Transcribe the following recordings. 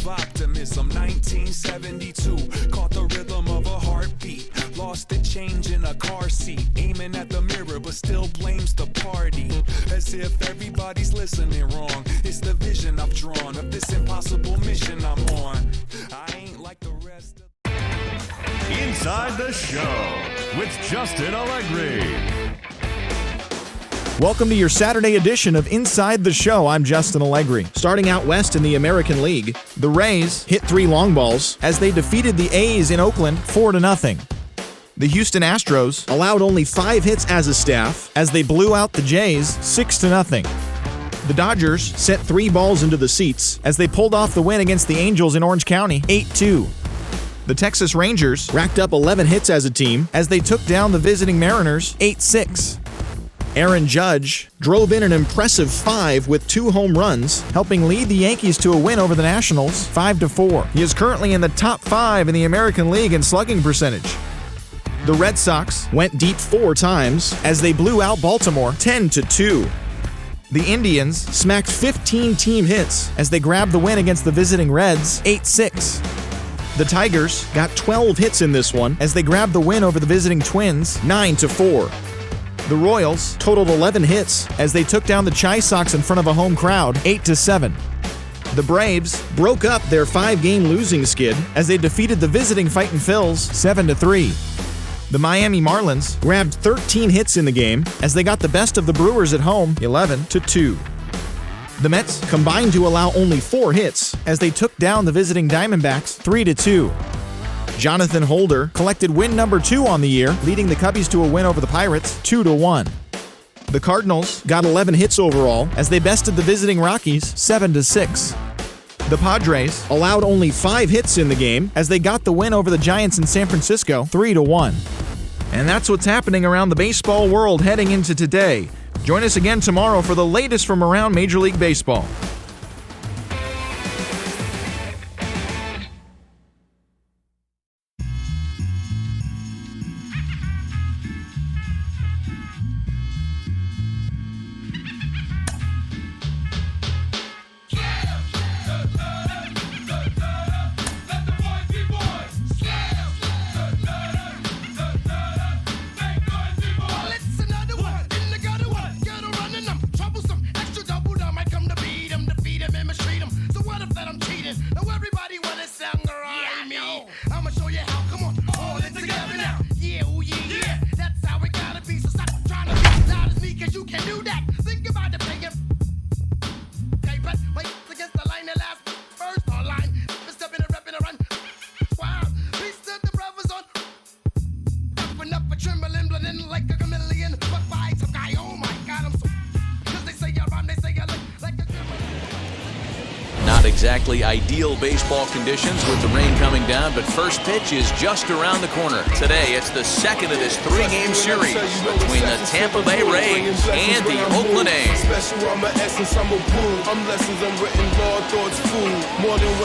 Optimism, 1972, caught the rhythm of a heartbeat, lost the change in a car seat, aiming at the mirror but still blames the party, as if everybody's listening wrong. It's the vision I've drawn of this impossible mission I'm on. I ain't like the rest of Inside the Show with Justin Allegri. Welcome to your Saturday edition of Inside the Show. I'm Justin Allegri. Starting out west in the American League, the Rays hit 3 long balls as they defeated the A's in Oakland 4-0. The Houston Astros allowed only 5 hits as a staff as they blew out the Jays 6-0. The Dodgers sent 3 balls into the seats as they pulled off the win against the Angels in Orange County 8-2. The Texas Rangers racked up 11 hits as a team as they took down the visiting Mariners 8-6. Aaron Judge drove in an impressive 5 with 2 home runs, helping lead the Yankees to a win over the Nationals 5-4. He is currently in the top 5 in the American League in slugging percentage. The Red Sox went deep 4 times as they blew out Baltimore 10-2. The Indians smacked 15 team hits as they grabbed the win against the visiting Reds 8-6. The Tigers got 12 hits in this one as they grabbed the win over the visiting Twins 9-4. The Royals totaled 11 hits as they took down the Chi Sox in front of a home crowd 8-7. The Braves broke up their 5-game losing skid as they defeated the visiting Fightin' Phils 7-3. The Miami Marlins grabbed 13 hits in the game as they got the best of the Brewers at home 11-2. The Mets combined to allow only 4 hits as they took down the visiting Diamondbacks 3-2. Jonathan Holder collected win number 2 on the year, leading the Cubbies to a win over the Pirates 2-1. The Cardinals got 11 hits overall as they bested the visiting Rockies 7-6. The Padres allowed only 5 hits in the game as they got the win over the Giants in San Francisco 3-1. And that's what's happening around the baseball world heading into today. Join us again tomorrow for the latest from around Major League Baseball. Exactly ideal baseball conditions with the rain coming down, but first pitch is just around the corner. Today, it's the second of this 3-game series between the Tampa Bay Rays and the Oakland A's.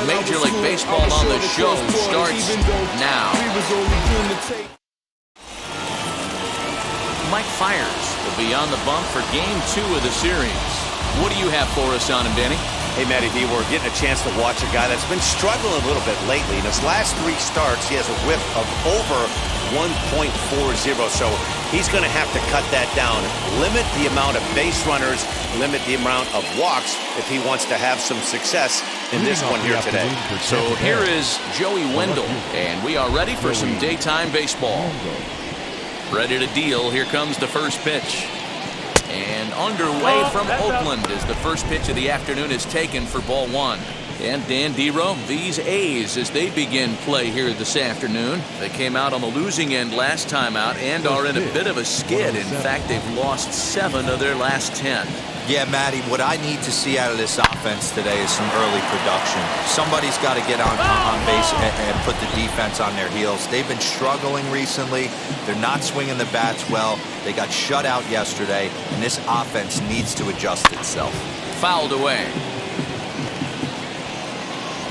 Major League Baseball on the show starts now. Mike Fiers will be on the bump for Game 2 of the series. What do you have for us on him, Danny? Hey, Matty D, we're getting a chance to watch a guy that's been struggling a little bit lately. In his last 3 starts, he has a whip of over 1.40, so he's going to have to cut that down, limit the amount of base runners, limit the amount of walks if he wants to have some success in this one here today. So here is Joey Wendell, and we are ready for some daytime baseball. Ready to deal. Here comes the first pitch. And underway from Oakland as the first pitch of the afternoon is taken for ball 1. And Dan Dero, these A's, as they begin play here this afternoon, they came out on the losing end last time out and are in a bit of a skid. In fact, they've lost 7 of their last 10. Yeah, Matty, what I need to see out of this offense today is some early production. Somebody's got to get on base and put the defense on their heels. They've been struggling recently. They're not swinging the bats well. They got shut out yesterday, and this offense needs to adjust itself. Fouled away.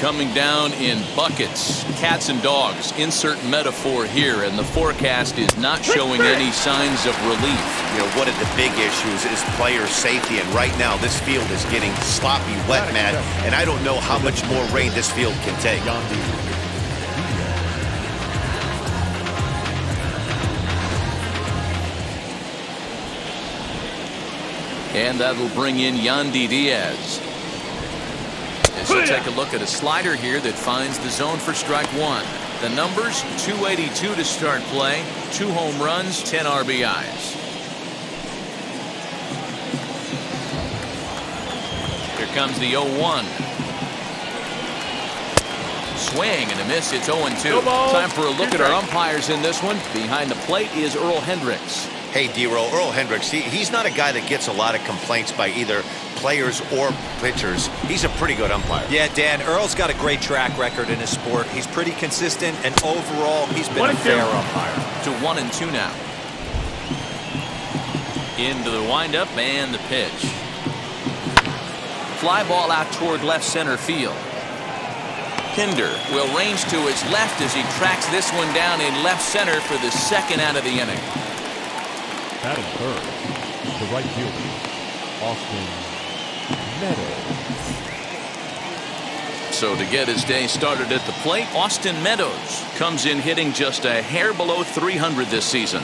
coming down in buckets. Cats and dogs, insert metaphor here, and the forecast is not showing any signs of relief. You know, one of the big issues is player safety, and right now this field is getting sloppy wet, Matt, and I don't know how much more rain this field can take. And that'll bring in Yandy Diaz. As we'll take a look at a slider here that finds the zone for strike one. The numbers, 282 to start play, 2 home runs, 10 RBIs. Here comes the 0-1. Swing and a miss. It's 0-2. Time for a look at our umpires in this one. Behind the plate is Earl Hendricks. Hey, D-Roll, Earl Hendricks, he's not a guy that gets a lot of complaints by either players or pitchers. He's a pretty good umpire. Yeah, Dan, Earl's got a great track record in his sport. He's pretty consistent, and overall, he's been a fair umpire. To 1-2 now. Into the windup and the pitch. Fly ball out toward left center field. Pinder will range to his left as he tracks this one down in left center for the second out of the inning. Batting third, the right fielder, Austin Meadows. So to get his day started at the plate, Austin Meadows comes in hitting just a hair below 300 this season.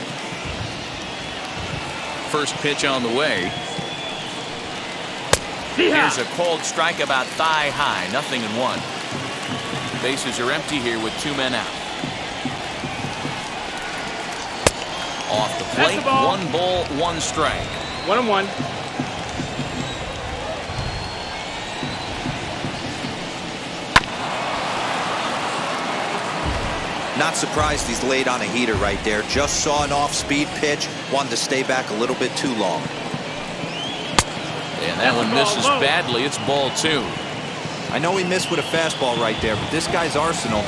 First pitch on the way. Here's a cold strike about thigh high, 0-1. Bases are empty here with 2 men out. Off the plate, 1 ball, 1 strike. 1-1. Not surprised he's laid on a heater right there. Just saw an off-speed pitch. Wanted to stay back a little bit too long. And that one misses badly. It's ball 2. I know he missed with a fastball right there, but this guy's arsenal,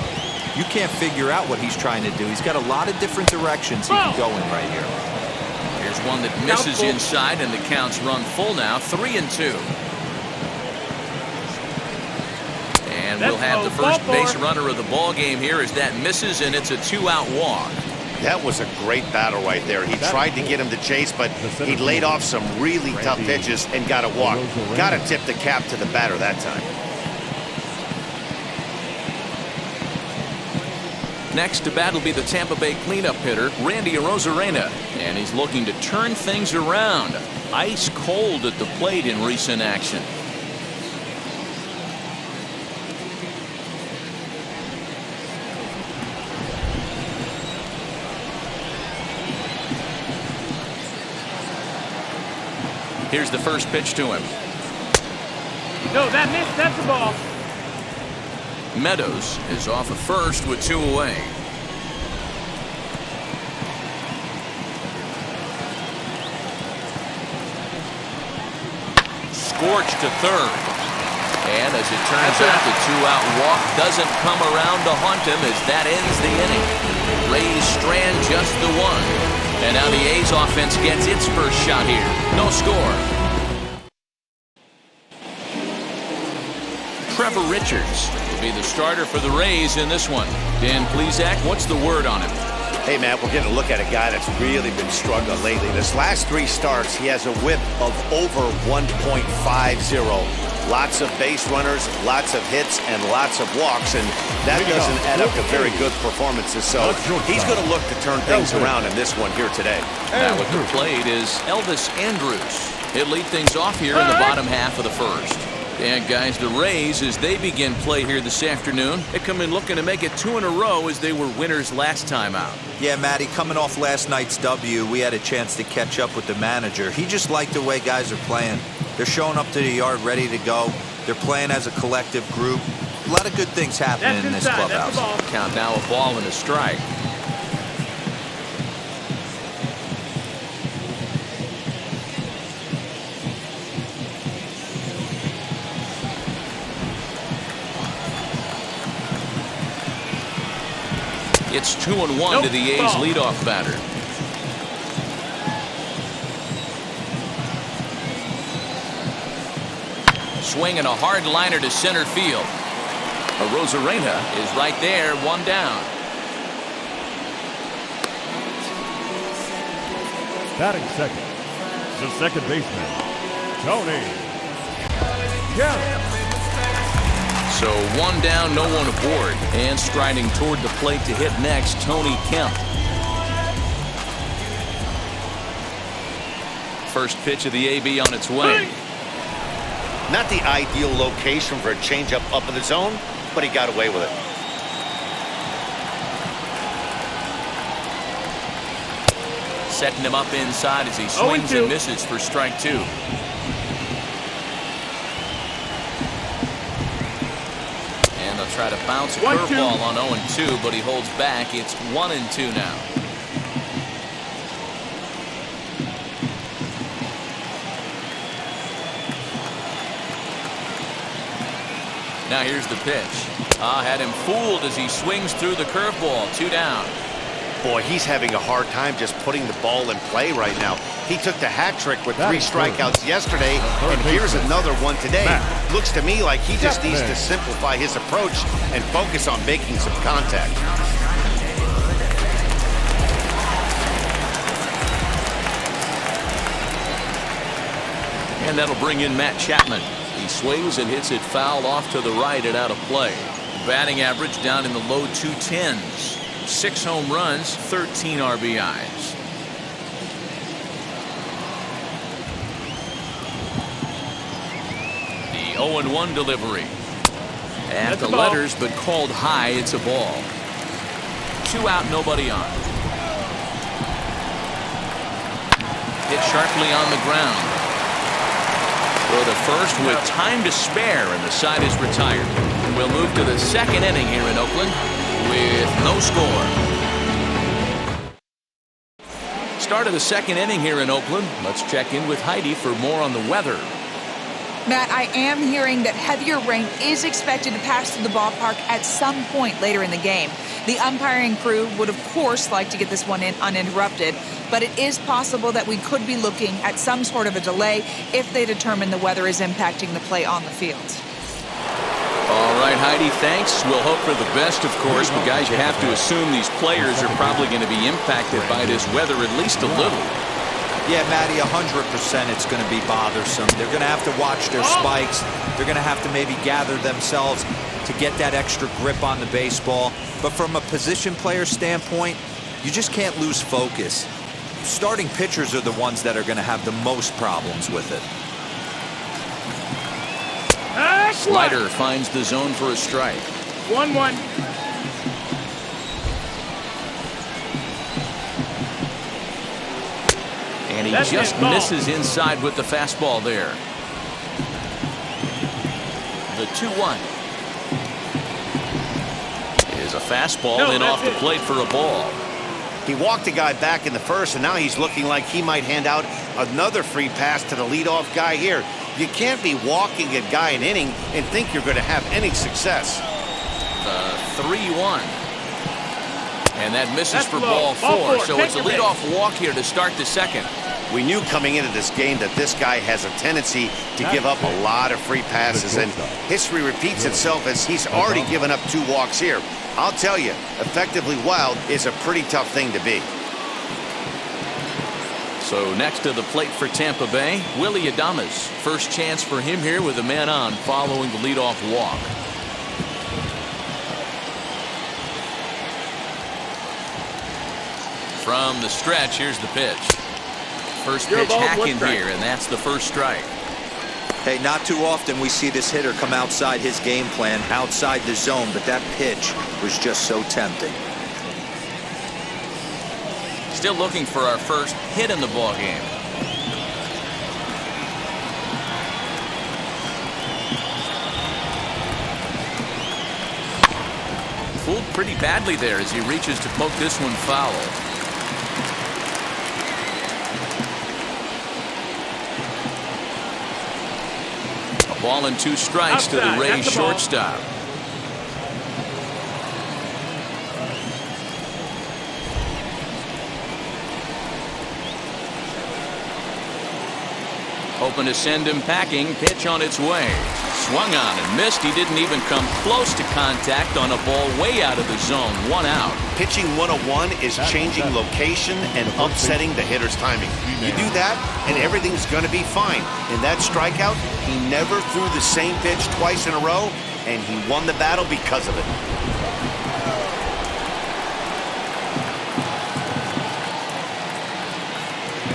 you can't figure out what he's trying to do. He's got a lot of different directions he can go in right here. Here's one that misses inside, and the count's run full now, 3-2. And we'll have the first base runner of the ball game here as that misses, and it's a 2-out walk. That was a great battle right there. He tried to get him to chase, but he laid off some really tough pitches and got a walk. Got to tip the cap to the batter that time. Next to bat will be the Tampa Bay cleanup hitter, Randy Arozarena, and he's looking to turn things around. Ice cold at the plate in recent action. Here's the first pitch to him. No, that missed. That's the ball. Meadows is off at first with 2 away. Scorched to third. And as it turns out, the 2-out walk doesn't come around to haunt him as that ends the inning. Rays strand just the 1. And now the A's offense gets its first shot here. No score. Trevor Richards will be the starter for the Rays in this one. Dan Plesac, what's the word on him? Hey, Matt, we're getting a look at a guy that's really been struggling lately. This last 3 starts, he has a whip of over 1.50. Lots of base runners, lots of hits, and lots of walks, and that doesn't add up to very good performances. So he's going to look to turn things around in this one here today. Now with the plate is Elvis Andrus. He'll lead things off here in the bottom half of the first. And guys, the Rays, as they begin play here this afternoon, they come in looking to make it 2 in a row as they were winners last time out. Yeah, Matty, coming off last night's W, we had a chance to catch up with the manager. He just liked the way guys are playing. They're showing up to the yard ready to go. They're playing as a collective group. A lot of good things happening in this clubhouse. Count now, a ball and a strike. It's 2-1 to the A's leadoff batter. Swinging a hard liner to center field. Rosarena is right there, one down. Batting second, the second baseman, Tony Kemp. So one down, no one aboard. And striding toward the plate to hit next, Tony Kemp. First pitch of the AB on its way. Not the ideal location for a changeup up in the zone, but he got away with it. Setting him up inside as he swings and misses for strike two. And they'll try to bounce a curveball on 0-2, but he holds back. It's 1-2 now. Now here's the pitch. Had him fooled as he swings through the curveball. 2 down. Boy, he's having a hard time just putting the ball in play right now. He took the hat trick with 3 strikeouts yesterday, and here's another one today. Looks to me like he just needs to simplify his approach and focus on making some contact. And that'll bring in Matt Chapman. He swings and hits it foul off to the right and out of play. Batting average down in the low 210s. 6 home runs, 13 RBIs. The 0-1 delivery. At the letters, but called high. It's a ball. 2 out, nobody on. Hit sharply on the ground. Throw to first with time to spare, and the side is retired. We'll move to the second inning here in Oakland with no score. Start of the second inning here in Oakland. Let's check in with Heidi for more on the weather. Matt, I am hearing that heavier rain is expected to pass through the ballpark at some point later in the game. The umpiring crew would, of course, like to get this one in uninterrupted, but it is possible that we could be looking at some sort of a delay if they determine the weather is impacting the play on the field. All right, Heidi, thanks. We'll hope for the best, of course, but guys, you have to assume these players are probably going to be impacted by this weather at least a little. Yeah, Matty, 100% it's going to be bothersome. They're going to have to watch their spikes. They're going to have to maybe gather themselves to get that extra grip on the baseball. But from a position player standpoint, you just can't lose focus. Starting pitchers are the ones that are going to have the most problems with it. Slider finds the zone for a strike. 1-1. And he just misses inside with the fastball there. The 2-1 is a fastball in off the plate for a ball. He walked the guy back in the first, and now he's looking like he might hand out another free pass to the leadoff guy here. You can't be walking a guy an inning and think you're going to have any success. The 3-1. And that misses for ball 4. So it's a leadoff walk here to start the second. We knew coming into this game that this guy has a tendency to give up a lot of free passes, and history repeats itself as he's already given up 2 walks here. I'll tell you, effectively wild is a pretty tough thing to be. So next to the plate for Tampa Bay, Willie Adames. First chance for him here with a man on following the leadoff walk. From the stretch, here's the pitch. First pitch hacking here, and that's the first strike. Hey, not too often we see this hitter come outside his game plan, outside the zone, but that pitch was just so tempting. Still looking for our first hit in the ball game. Fooled pretty badly there as he reaches to poke this one foul. A ball and 2 strikes to the Rays shortstop. hoping to send him packing. Pitch on its way. Swung on and missed. He didn't even come close to contact on a ball way out of the zone. 1 out. Pitching 101 is changing location and upsetting the hitter's timing. You do that, and everything's going to be fine. In that strikeout, he never threw the same pitch twice in a row, and he won the battle because of it.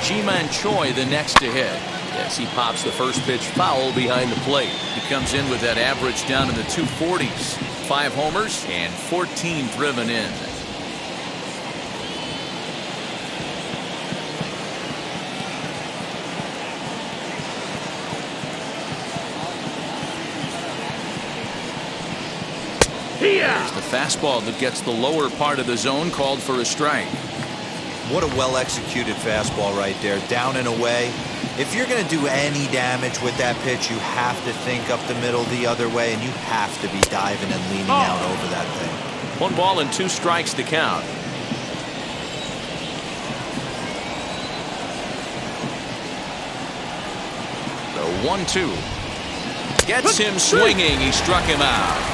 Ji-Man Choi the next to hit. Yes, he pops the first pitch foul behind the plate. He comes in with that average down in the 240s. 5 homers and 14 driven in. There's the fastball that gets the lower part of the zone, called for a strike. What a well-executed fastball right there, down and away. If you're going to do any damage with that pitch, you have to think up the middle the other way, and you have to be diving and leaning out over that thing. 1 ball and 2 strikes to count. The 1-2. Gets him swinging. He struck him out.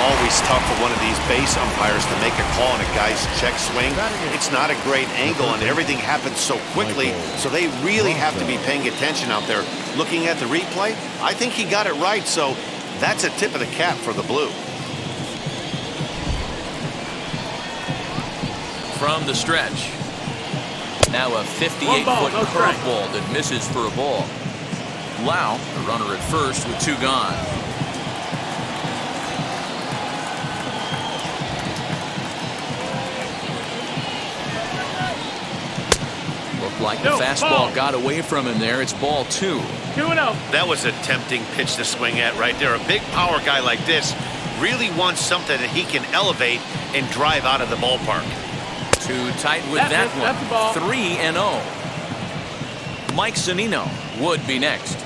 Always tough for one of these base umpires to make a call on a guy's check swing. It's not a great angle, and everything happens so quickly, so they really have to be paying attention out there. Looking at the replay, I think he got it right, so that's a tip of the cap for the Blue. From the stretch. Now a 58-foot curveball that misses for a ball. Lau, the runner at first with 2 gone. Like the fastball got away from him there. It's ball 2. 2-0. That was a tempting pitch to swing at right there. A big power guy like this really wants something that he can elevate and drive out of the ballpark. Too tight with that one. 3-0. Mike Zunino would be next.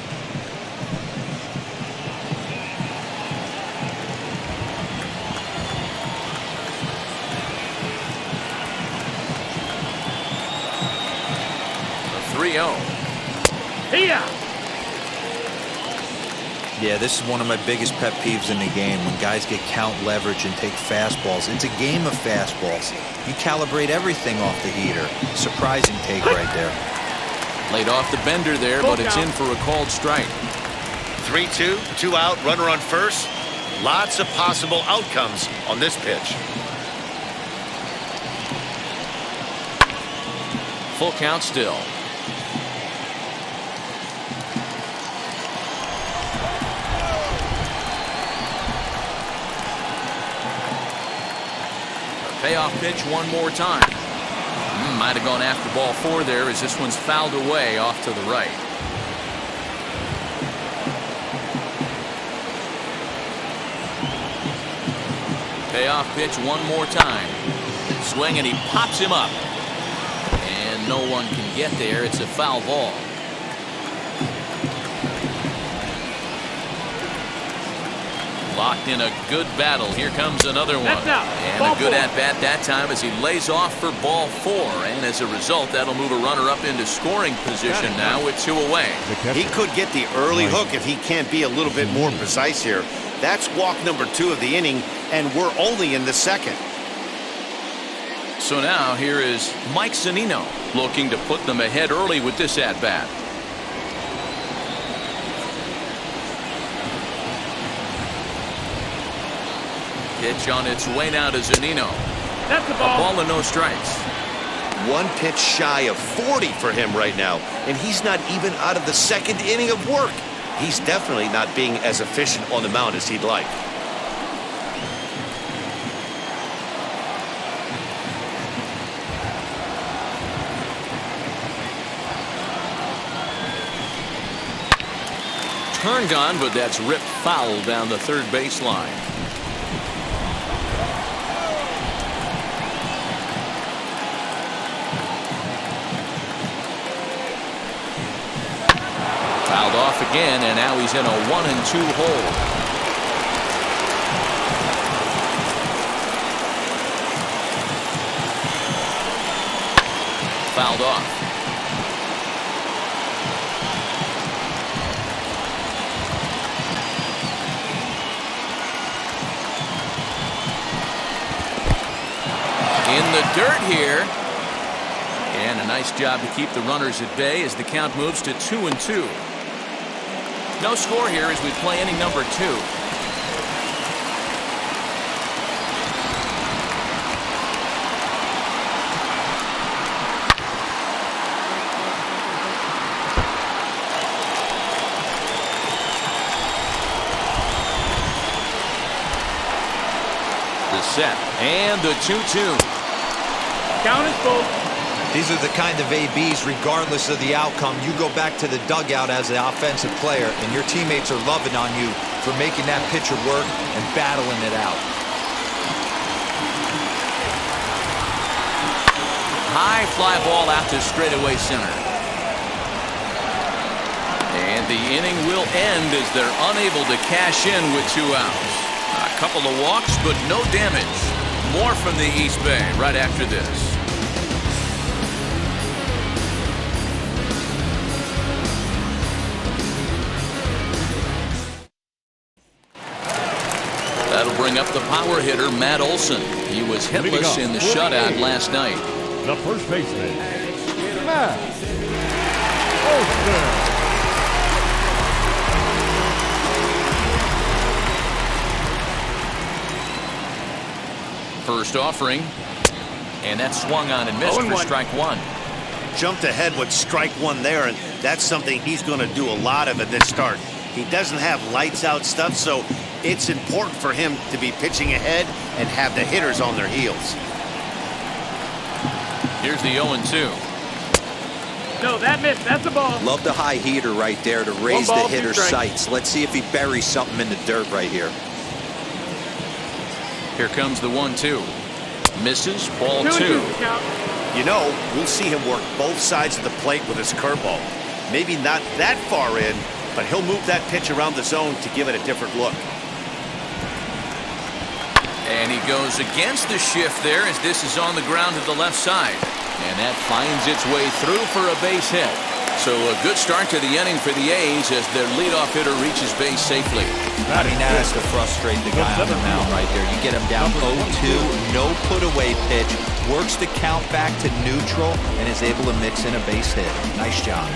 Yeah, this is one of my biggest pet peeves in the game, when guys get count leverage and take fastballs. It's a game of fastballs. You calibrate everything off the heater. Surprising take right there. Laid off the bender there, but it's in for a called strike. 3-2, 2 out, runner on first. Lots of possible outcomes on this pitch. Full count still. Payoff pitch one more time. Might have gone after ball 4 there, as this one's fouled away off to the right. Payoff pitch one more time. Swing, and he pops him up. And no one can get there. It's a foul ball. Locked in a good battle. Here comes another one. And a good at-bat that time as he lays off for ball 4. And as a result, that'll move a runner up into scoring position now with 2 away. He could get the early hook if he can't be a little bit more precise here. That's walk number 2 of the inning, and we're only in the second. So now here is Mike Zunino looking to put them ahead early with this at-bat. Pitch on its way now to Zunino. That's the ball. A ball and no strikes. 1 pitch shy of 40 for him right now, and he's not even out of the second inning of work. He's definitely not being as efficient on the mound as he'd like. Turn gone, but that's ripped foul down the third baseline. Fouled off again, and now he's in a 1-2 hole. Fouled off. In the dirt here. And a nice job to keep the runners at bay as the count moves to 2-2. No score here as we play inning number 2. The set and the 2-2. Count is full. These are the kind of ABs, regardless of the outcome, you go back to the dugout as an offensive player, and your teammates are loving on you for making that pitcher work and battling it out. High fly ball out to straightaway center. And the inning will end as they're unable to cash in with 2 outs. A couple of walks, but no damage. More from the East Bay right after this. That'll bring up the power hitter, Matt Olson. He was hitless in the shutout last night. The first baseman, Matt Olson. First offering, and that swung on and missed for strike 1. Jumped ahead with strike 1 there, and that's something he's going to do a lot of at this start. He doesn't have lights out stuff, so it's important for him to be pitching ahead and have the hitters on their heels. Here's the 0-2. No, that missed. That's the ball. Love the high heater right there to raise the hitter's sights. Let's see if he buries something in the dirt right here. Here comes the 1-2. Misses, ball 2. You know, we'll see him work both sides of the plate with his curveball. Maybe not that far in, but he'll move that pitch around the zone to give it a different look. And he goes against the shift there as this is on the ground to the left side. And that finds its way through for a base hit. So a good start to the inning for the A's as their leadoff hitter reaches base safely. I mean, that has to frustrate the guy on the mound right there. You get him down 0-2, no put-away pitch, works the count back to neutral, and is able to mix in a base hit. Nice job.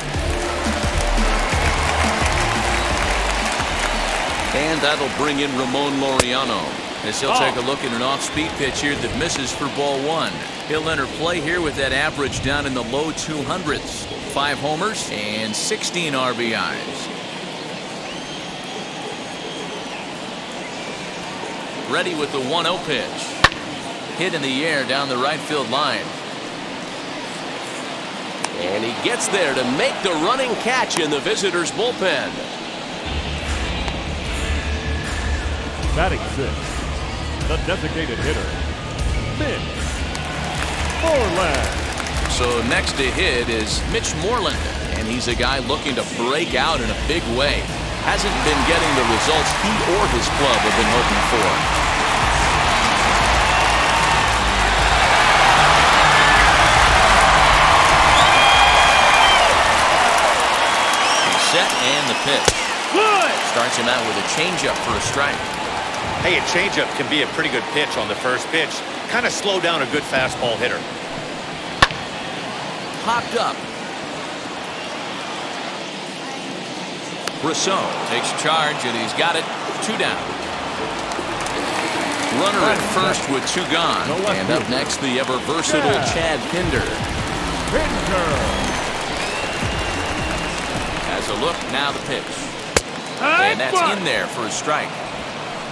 And that'll bring in Ramon Laureano as he'll take a look at an off-speed pitch here that misses for ball 1. He'll enter play here with that average down in the low 200s. 5 homers and 16 RBIs. Ready with the 1-0 pitch. Hit in the air down the right field line. And he gets there to make the running catch in the visitors' bullpen. Batting 6, the designated hitter, Mitch Moreland. So next to hit is Mitch Moreland, and he's a guy looking to break out in a big way. Hasn't been getting the results he or his club have been hoping for. He's set and the pitch. Good. Starts him out with a changeup for a strike. Hey, a changeup can be a pretty good pitch on the first pitch. Kind of slow down a good fastball hitter. Popped up. Rousseau takes charge, and he's got it. 2 down. Runner at first with 2 gone. And up next, the ever-versatile Chad Pinder. Has a look, now the pitch. And that's in there for a strike.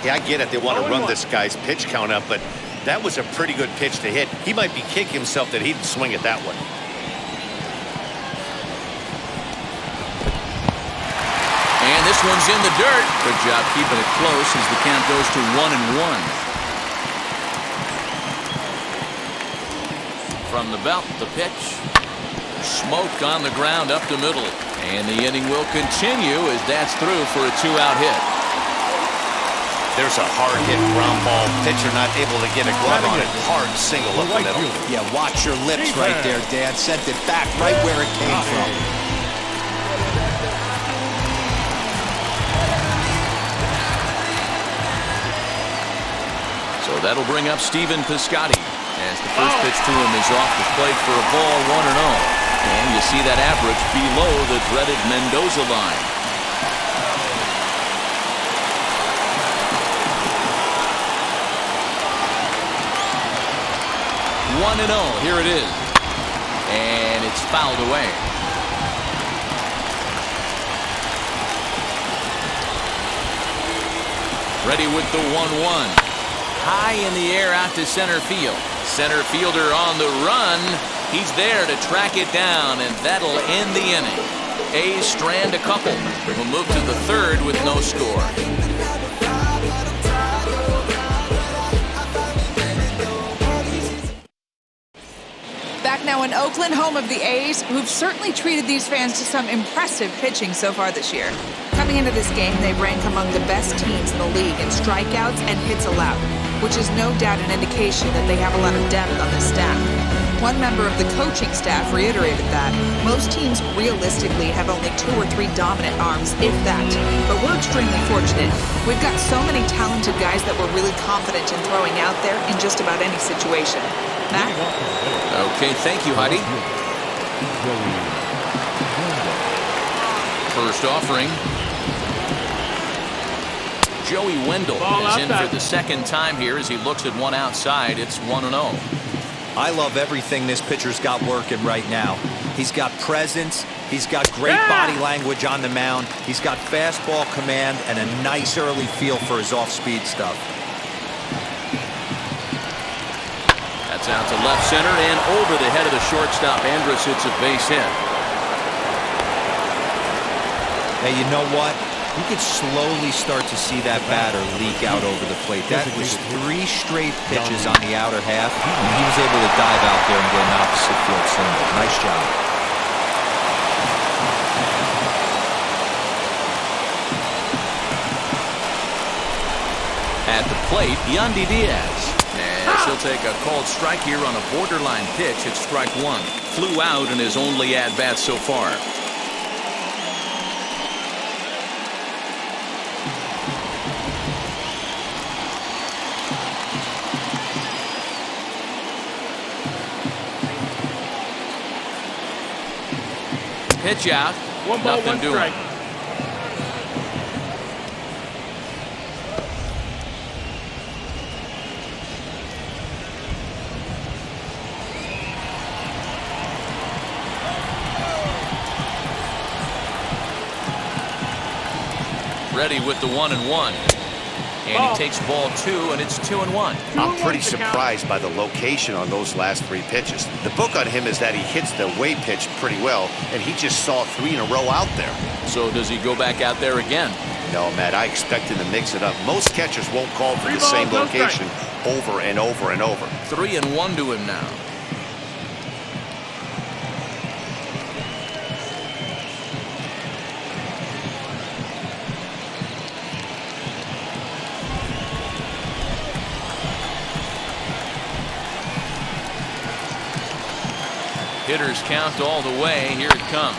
Yeah, I get it. They want to run this guy's pitch count up, but that was a pretty good pitch to hit. He might be kicking himself that he didn't swing it that way. And this one's in the dirt. Good job keeping it close as the count goes to 1-1. From the belt, the pitch. Smoke on the ground up the middle. And the inning will continue as that's through for a 2-out hit. There's a hard hit ground ball. Pitcher not able to get a glove on it. Hard single up the middle. Yeah, watch your lips right there, Dan. Sent it back right where it came from. So that'll bring up Stephen Piscotty. As the first pitch to him is off the plate for a ball, 1-0. And you see that average below the dreaded Mendoza line. 1-0. Here it is. And it's fouled away. Ready with the 1-1. High in the air out to center field. Center fielder on the run. He's there to track it down, and that'll end the inning. A's strand a couple. We'll move to the third with no score. Back now in Oakland, home of the A's, who've certainly treated these fans to some impressive pitching so far this year. Coming into this game, they rank among the best teams in the league in strikeouts and hits allowed, which is no doubt an indication that they have a lot of depth on the staff. One member of the coaching staff reiterated that most teams realistically have only 2 or 3 dominant arms, if that. But we're extremely fortunate. We've got so many talented guys that we're really confident in throwing out there in just about any situation. Matt? Okay, thank you, Heidi. First offering. Joey Wendell is in for the second time here as he looks at one outside. It's 1-0. I love everything this pitcher's got working right now. He's got presence. He's got great body language on the mound. He's got fastball command and a nice early feel for his off-speed stuff. That's out to left center and over the head of the shortstop. Andrus hits a base hit. Hey, you know what? You could slowly start to see that batter leak out over the plate. That was 3 straight pitches on the outer half, and he was able to dive out there and get an opposite field single. Nice job. At the plate, Yandy Diaz. As he'll take a called strike here on a borderline pitch. It's strike 1. Flew out in his only at-bat so far. Pitch out. 1 ball, Nothing 1 doing. strike. Ready with the 1-1. And he takes ball 2, and it's 2-1. I'm pretty surprised by the location on those last 3 pitches. The book on him is that he hits the away pitch pretty well, and he just saw 3 in a row out there. So does he go back out there again? No, Matt, I expect him to mix it up. Most catchers won't call for the same location over and over and over. 3-1 to him now. Hitters count all the way. Here it comes.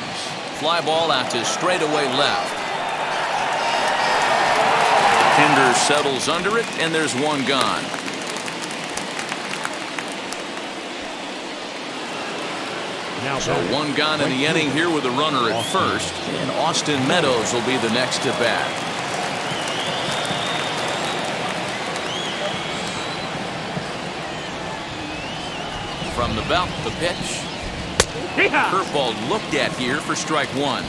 Fly ball out to straightaway left. Hinder settles under it, and there's one gone. So one gone in the inning here with a runner at first, and Austin Meadows will be the next to bat. From the belt, the pitch. Curveball looked at here for strike 1.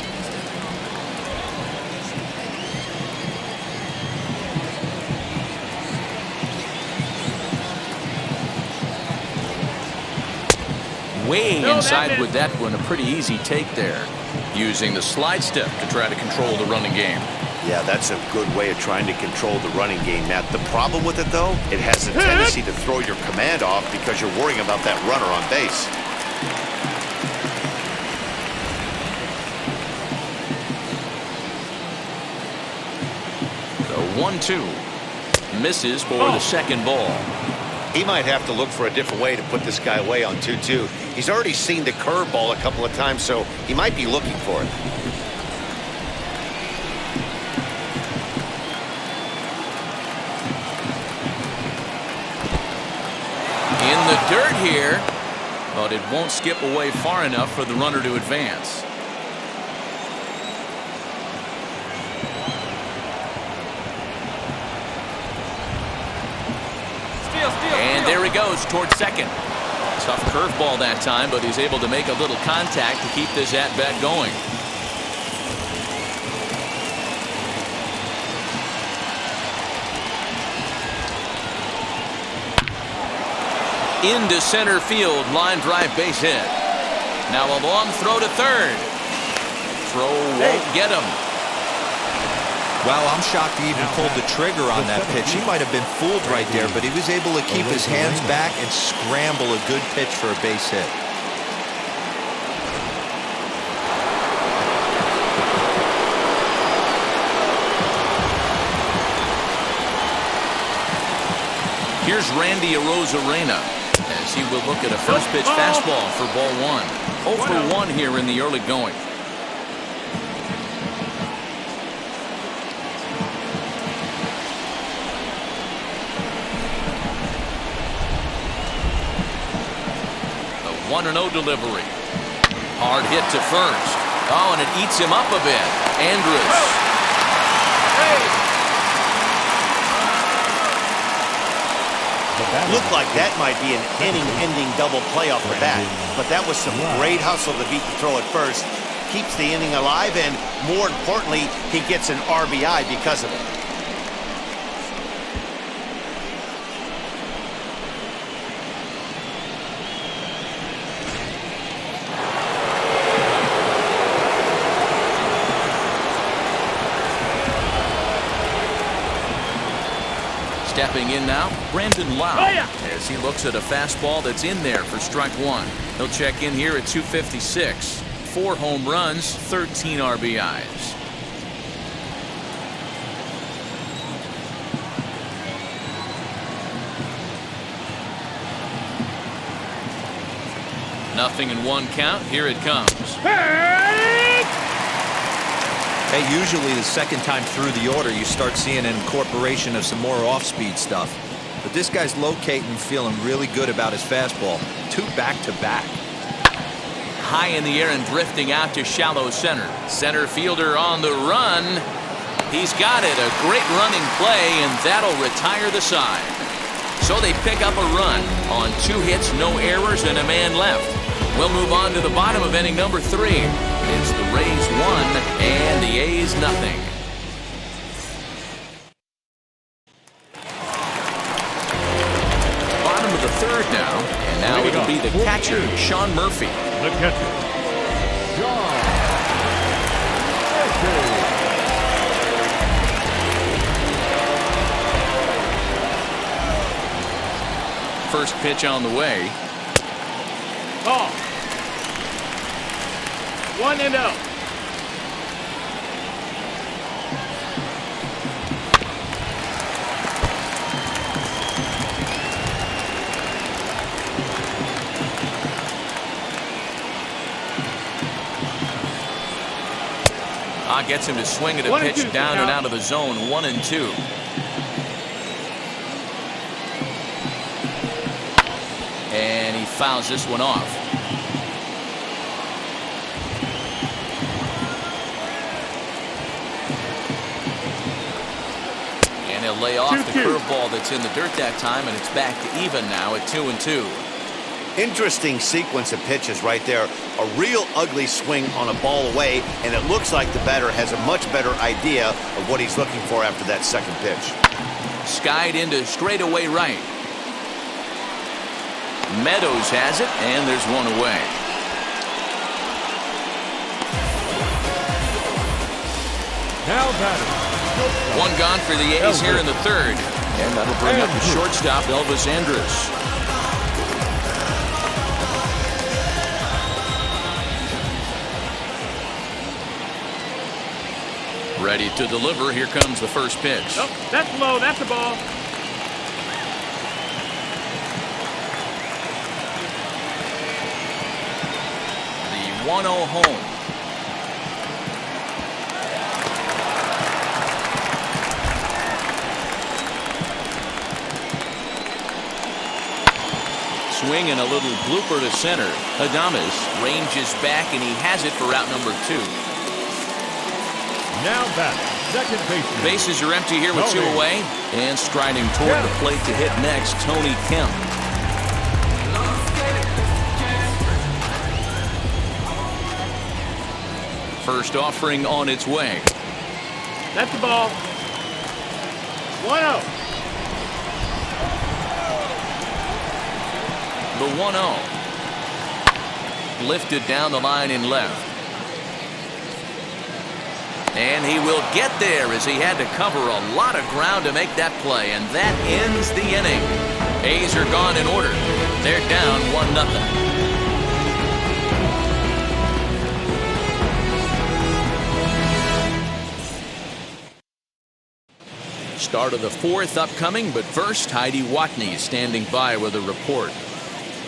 Way inside with that one. A pretty easy take there. Using the slide step to try to control the running game. Yeah, that's a good way of trying to control the running game, Matt. The problem with it, though, it has a tendency to throw your command off because you're worrying about that runner on base. The 1-2 misses for the second ball. He might have to look for a different way to put this guy away on 2-2. He's already seen the curveball a couple of times, so he might be looking for it. In the the dirt here, but it won't skip away far enough for the runner to advance. And there he goes towards second. Tough curveball that time, but he's able to make a little contact to keep this at-bat going. Into center field, line drive base hit. Now a long throw to third. Throw won't get him. Well, I'm shocked he even pulled the trigger on that pitch. He might have been fooled right there, but he was able to keep his hands back and scramble a good pitch for a base hit. Here's Randy Arozarena as he will look at a first pitch fastball for ball one. 0 for 1 here in the early going. The 1-0 delivery. Hard hit to first. Oh, and it eats him up a bit. Andrus. Looked like that might be an inning-ending double play off the bat, but that was some great hustle to beat the throw at first. Keeps the inning alive, and more importantly, he gets an RBI because of it. Stepping in now, Brandon Lau, as he looks at a fastball that's in there for strike one. He'll check in here at 256. 4 home runs, 13 RBIs. Nothing in 1 count. Here it comes. Hey, usually the second time through the order, you start seeing an incorporation of some more off-speed stuff. But this guy's locating and feeling really good about his fastball. 2 back-to-back. High in the air and drifting out to shallow center. Center fielder on the run. He's got it. A great running play, and that'll retire the side. So they pick up a run on 2 hits, no errors, and a man left. We'll move on to the bottom of inning number 3. It's the Rays 1 and the A's nothing. Bottom of the 3rd now, and now it'll be the catcher, Sean Murphy. The catcher, Sean Murphy. First pitch on the way. Ball. 1-0. Gets him to swing at a pitch down and out of the zone. 1-2. And he fouls this one off. And he'll lay off the curveball that's in the dirt that time, and it's back to even now at 2-2. Interesting sequence of pitches right there. A real ugly swing on a ball away, and it looks like the batter has a much better idea of what he's looking for after that second pitch. Skied into straightaway right. Meadows has it, and there's one away. Now batting. One gone for the A's here in the 3rd, and that'll bring up the shortstop, Elvis Andrus. Ready to deliver. Here comes the first pitch. Oh, that's low. That's a ball. The 1-0 home. swing and a little blooper to center. Adames ranges back, and he has it for route number 2. Now batting, second baseman. Bases are empty here with 2 Tony. away. And striding toward the plate to hit next, Tony Kemp. First offering on its way. That's the ball. 1-0. The 1-0. Lifted down the line in left. And he will get there as he had to cover a lot of ground to make that play. And that ends the inning. A's are gone in order. They're down 1-0. Start of the 4th upcoming, but first, Heidi Watney is standing by with a report.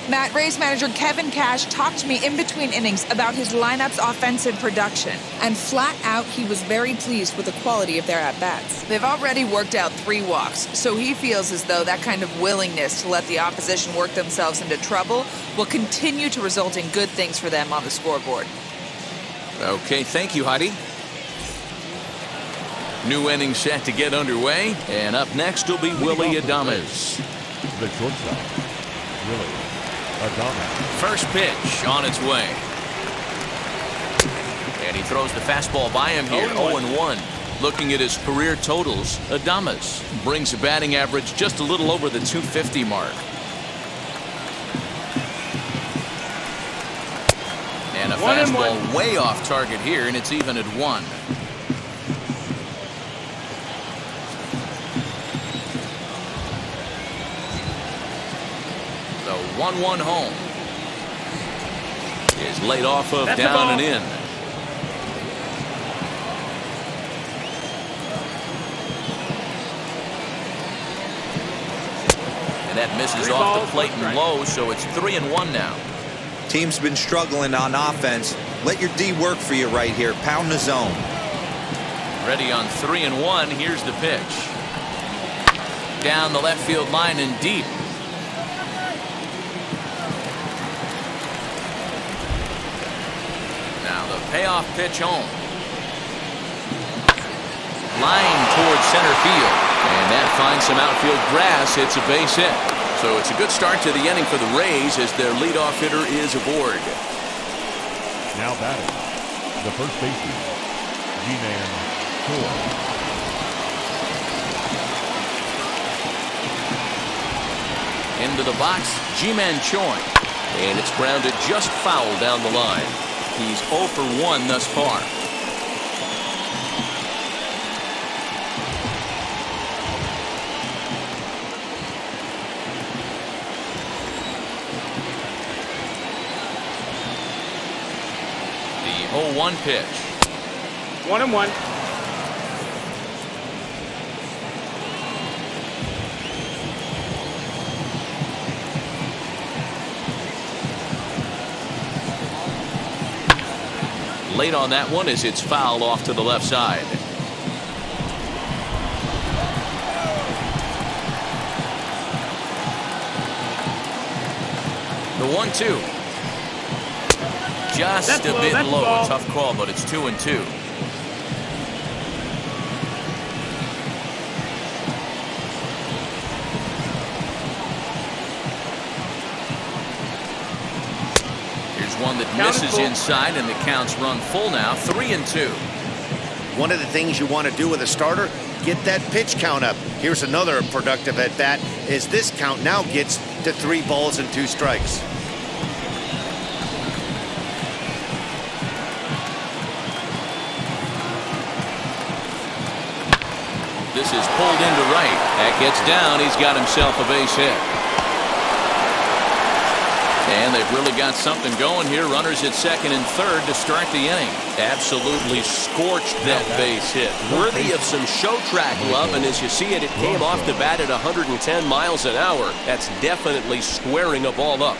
Matt, Rays manager Kevin Cash talked to me in between innings about his lineup's offensive production. And flat out, he was very pleased with the quality of their at-bats. They've already worked out 3 walks, so he feels as though that kind of willingness to let the opposition work themselves into trouble will continue to result in good things for them on the scoreboard. Okay, thank you, Heidi. New inning set to get underway, and up next will be Willie Adames. The shortstop, Willie Adames. First pitch on its way. And he throws the fastball by him here, 0-1. Looking at his career totals, Adames brings a batting average just a little over the 250 mark. And a fastball way off target here, and it's even at 1. The 1-1 home is laid off of down and in. And that misses off the plate and low, so it's 3-1 now. Team's been struggling on offense. Let your D work for you right here. Pound the zone. Ready on 3-1. Here's the pitch. Down the left field line and deep. Now the payoff pitch home. Line towards center field. And that finds some outfield grass. It's a base hit. So it's a good start to the inning for the Rays as their leadoff hitter is aboard. Now batting, the first baseman, G-Man Choi. Into the box, G-Man Choi. And it's grounded just foul down the line. He's 0 for 1 thus far. The 0-1 pitch. 1-1. Late on that one as it's fouled off to the left side. The 1-2. Just a bit low. A tough call, but it's 2-2. One that misses inside, and the count's run full now, 3-2. One of the things you want to do with a starter, get that pitch count up. Here's another productive at bat, as this count now gets to 3 balls and 2 strikes. This is pulled into right. That gets down. He's got himself a base hit. And they've really got something going here. Runners at second and third to start the inning. Absolutely scorched that base hit. Worthy of some show track love, and as you see it, it came off the bat at 110 miles an hour. That's definitely squaring a ball up.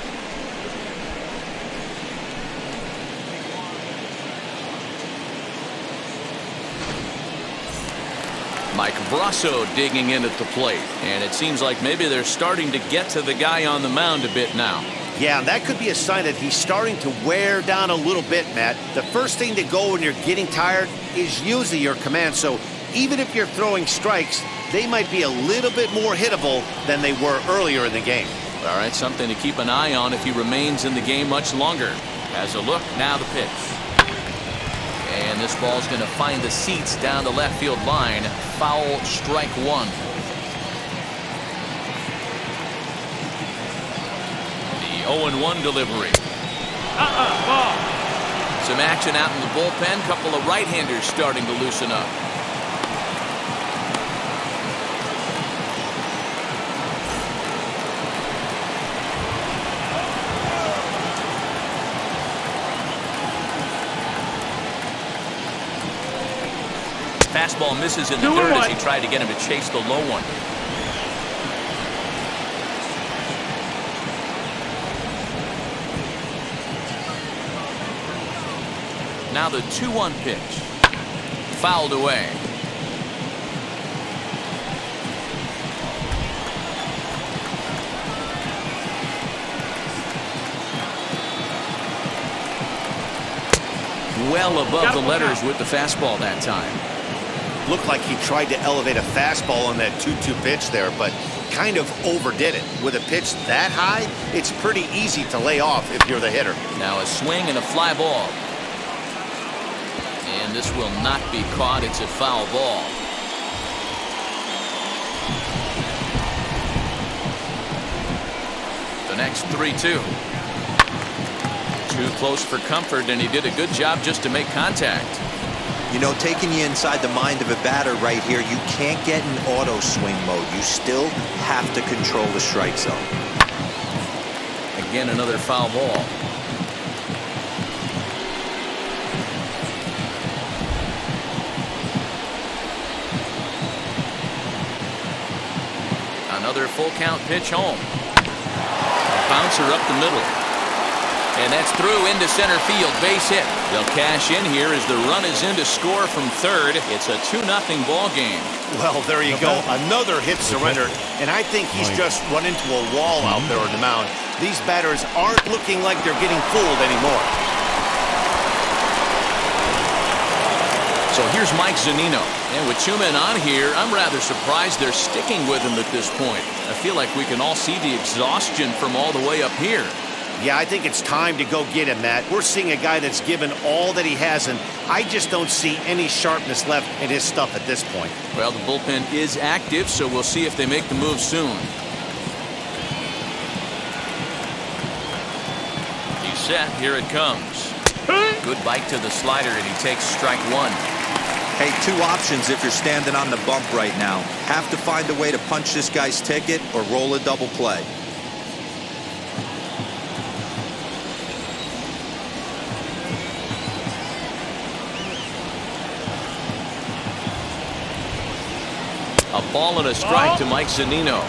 Mike Brasso digging in at the plate. And it seems like maybe they're starting to get to the guy on the mound a bit now. Yeah, that could be a sign that he's starting to wear down a little bit, Matt. The first thing to go when you're getting tired is usually your command. So even if you're throwing strikes, they might be a little bit more hittable than they were earlier in the game. All right, something to keep an eye on if he remains in the game much longer. Has a look, now the pitch. And this ball's going to find the seats down the left field line. Foul, strike one. The 0-1 delivery. Ball. Some action out in the bullpen. Couple of right-handers starting to loosen up. Fastball misses in the dirt as he tried to get him to chase the low one. Now the 2-1 pitch. Fouled away. Well above the letters with the fastball that time. Looked like he tried to elevate a fastball on that 2-2 pitch there, but kind of overdid it. With a pitch that high, it's pretty easy to lay off if you're the hitter. Now a swing and a fly ball. And this will not be caught. It's a foul ball. The next 3-2. Too close for comfort, and he did a good job just to make contact. You know, taking you inside the mind of a batter right here, you can't get in auto swing mode. You still have to control the strike zone. Again, another foul ball. Another full count pitch home. Bouncer up the middle. And that's through into center field, base hit. They'll cash in here as the run is in to score from third. It's a 2-0 ball game. Well, there you go. Another hit surrendered, and I think he's just run into a wall out there on the mound. These batters aren't looking like they're getting fooled anymore. So here's Mike Zunino. And with 2 men on here, I'm rather surprised they're sticking with him at this point. I feel like we can all see the exhaustion from all the way up here. Yeah, I think it's time to go get him, Matt. We're seeing a guy that's given all that he has, and I just don't see any sharpness left in his stuff at this point. Well, the bullpen is active, so we'll see if they make the move soon. He's set. Here it comes. Good bite to the slider, and he takes strike one. Hey, 2 options if you're standing on the bump right now. Have to find a way to punch this guy's ticket or roll a double play. A ball and a strike to Mike Zunino.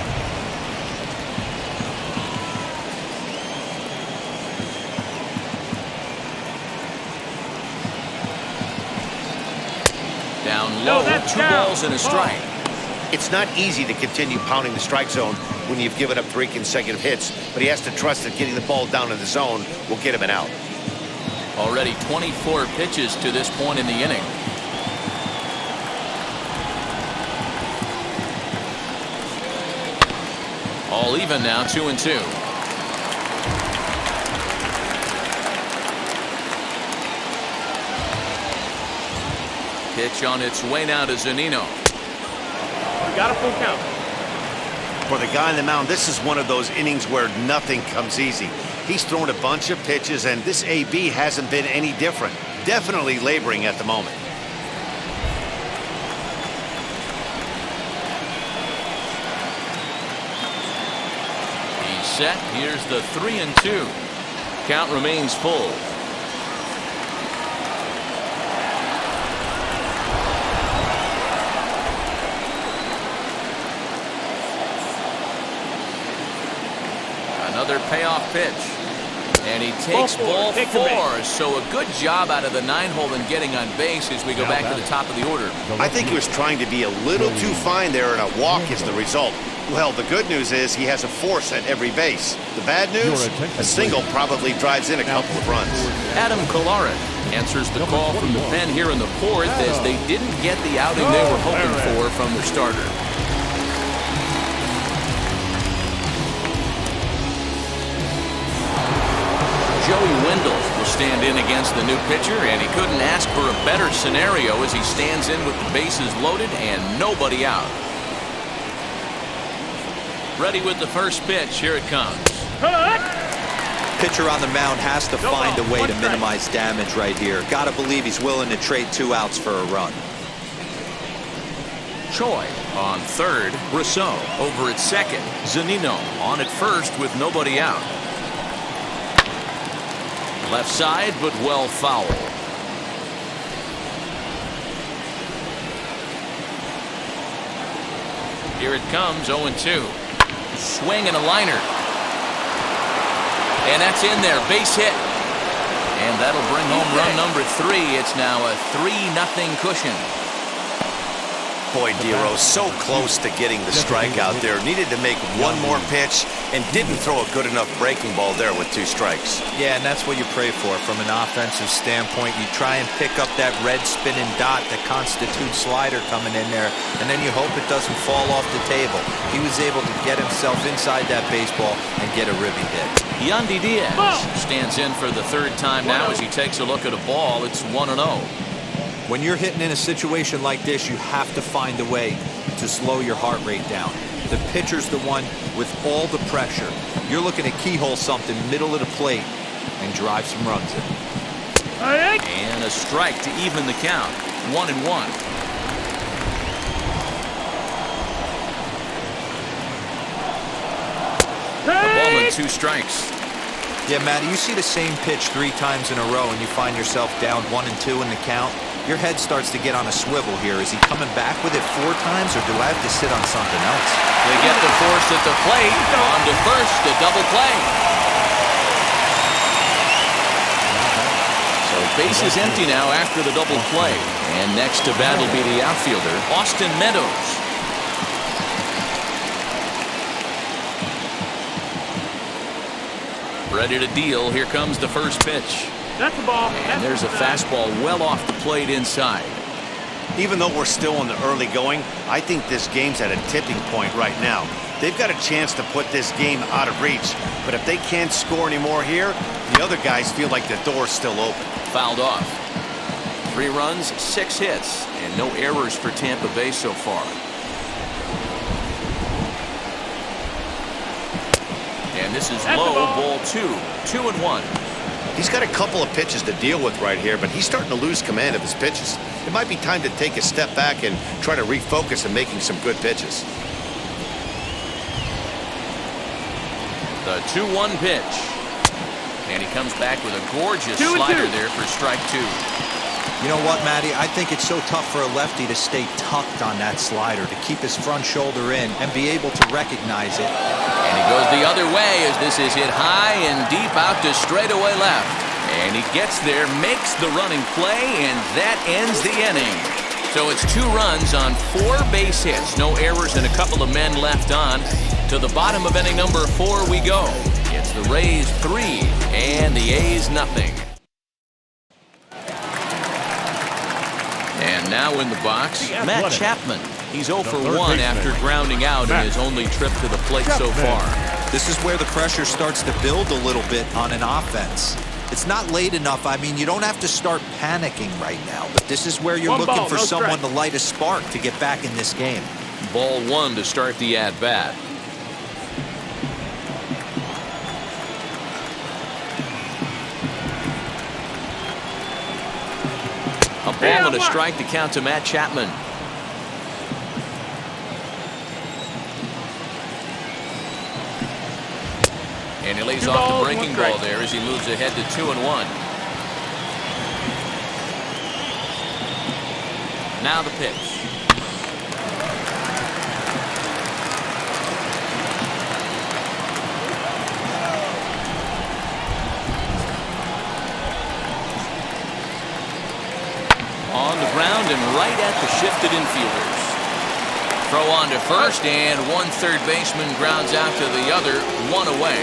Down low, 2 balls and a strike. It's not easy to continue pounding the strike zone when you've given up 3 consecutive hits, but he has to trust that getting the ball down in the zone will get him an out. Already 24 pitches to this point in the inning. All even now, 2-2. Pitch on its way now to Zunino. We got a full count. For the guy on the mound, this is one of those innings where nothing comes easy. He's thrown a bunch of pitches, and this AB hasn't been any different. Definitely laboring at the moment. Set. Here's the 3-2. Count remains full. Another payoff pitch. And he takes ball 4, so a good job out of the 9-hole in getting on base as we go back to the top of the order. I think he was trying to be a little too fine there, and a walk is the result. Well, the good news is he has a force at every base. The bad news, a single probably drives in a couple of runs. Adam Kolarek answers the call from the pen here in the 4th as they didn't get the outing they were hoping for from their starter. Joey Wendell will stand in against the new pitcher, and he couldn't ask for a better scenario as he stands in with the bases loaded and nobody out. Ready with the first pitch. Here it comes. Pitcher on the mound has to find a way to minimize damage right here. Gotta believe he's willing to trade 2 outs for a run. Choi on third. Rousseau over at second. Zunino on at first with nobody out. Left side, but well foul. Here it comes, 0-2. Swing and a liner. And that's in there, base hit. And that'll bring home run number 3. It's now a 3-0 cushion. Boy, Dero, so close to getting the strikeout there. Needed to make one more pitch and didn't throw a good enough breaking ball there with 2 strikes. Yeah, and that's what you pray for from an offensive standpoint. You try and pick up that red spinning dot that constitutes slider coming in there, and then you hope it doesn't fall off the table. He was able to get himself inside that baseball and get a ribby hit. Yandy Diaz stands in for the 3rd time now as he takes a look at a ball. It's 1-0. When you're hitting in a situation like this, you have to find a way to slow your heart rate down. The pitcher's the one with all the pressure. You're looking to keyhole something middle of the plate and drive some runs in. And a strike to even the count. 1-1. A ball and 2 strikes. Yeah, Matty, you see the same pitch 3 times in a row and you find yourself down 1-2 in the count. Your head starts to get on a swivel here. Is he coming back with it 4 times, or do I have to sit on something else? They get the force at the plate. On to first, a double play. So base is empty now after the double play. And next to bat will be the outfielder, Austin Meadows. Ready to deal. Here comes the first pitch. That's the ball. And there's a fastball well off the plate inside. Even though we're still in the early going, I think this game's at a tipping point right now. They've got a chance to put this game out of reach, but if they can't score any more here, the other guys feel like the door's still open. Fouled off. 3 runs, 6 hits, and no errors for Tampa Bay so far. And this is low, ball 2. 2-1. He's got a couple of pitches to deal with right here, but he's starting to lose command of his pitches. It might be time to take a step back and try to refocus on making some good pitches. The 2-1 pitch. And he comes back with a gorgeous slider there for strike 2. You know what, Matty? I think it's so tough for a lefty to stay tucked on that slider, to keep his front shoulder in and be able to recognize it. And he goes the other way as this is hit high and deep out to straightaway left. And he gets there, makes the running play, and that ends the inning. So it's 2 runs on 4 base hits. No errors and a couple of men left on. To the bottom of inning number 4 we go. It's the Rays 3 and the A's nothing. And now in the box, Matt Chapman. He's 0 for 1 after grounding out in his only trip to the plate so far. This is where the pressure starts to build a little bit on an offense. It's not late enough. I mean, you don't have to start panicking right now, but this is where you're looking for someone to light a spark to get back in this game. Ball 1 to start the at-bat. A ball and a strike to count to Matt Chapman. And he lays off the breaking ball there as he moves ahead to 2-1. Now the pitch. ground and right at the shifted infielders. Throw on to first, and one third baseman grounds out to the other, one away.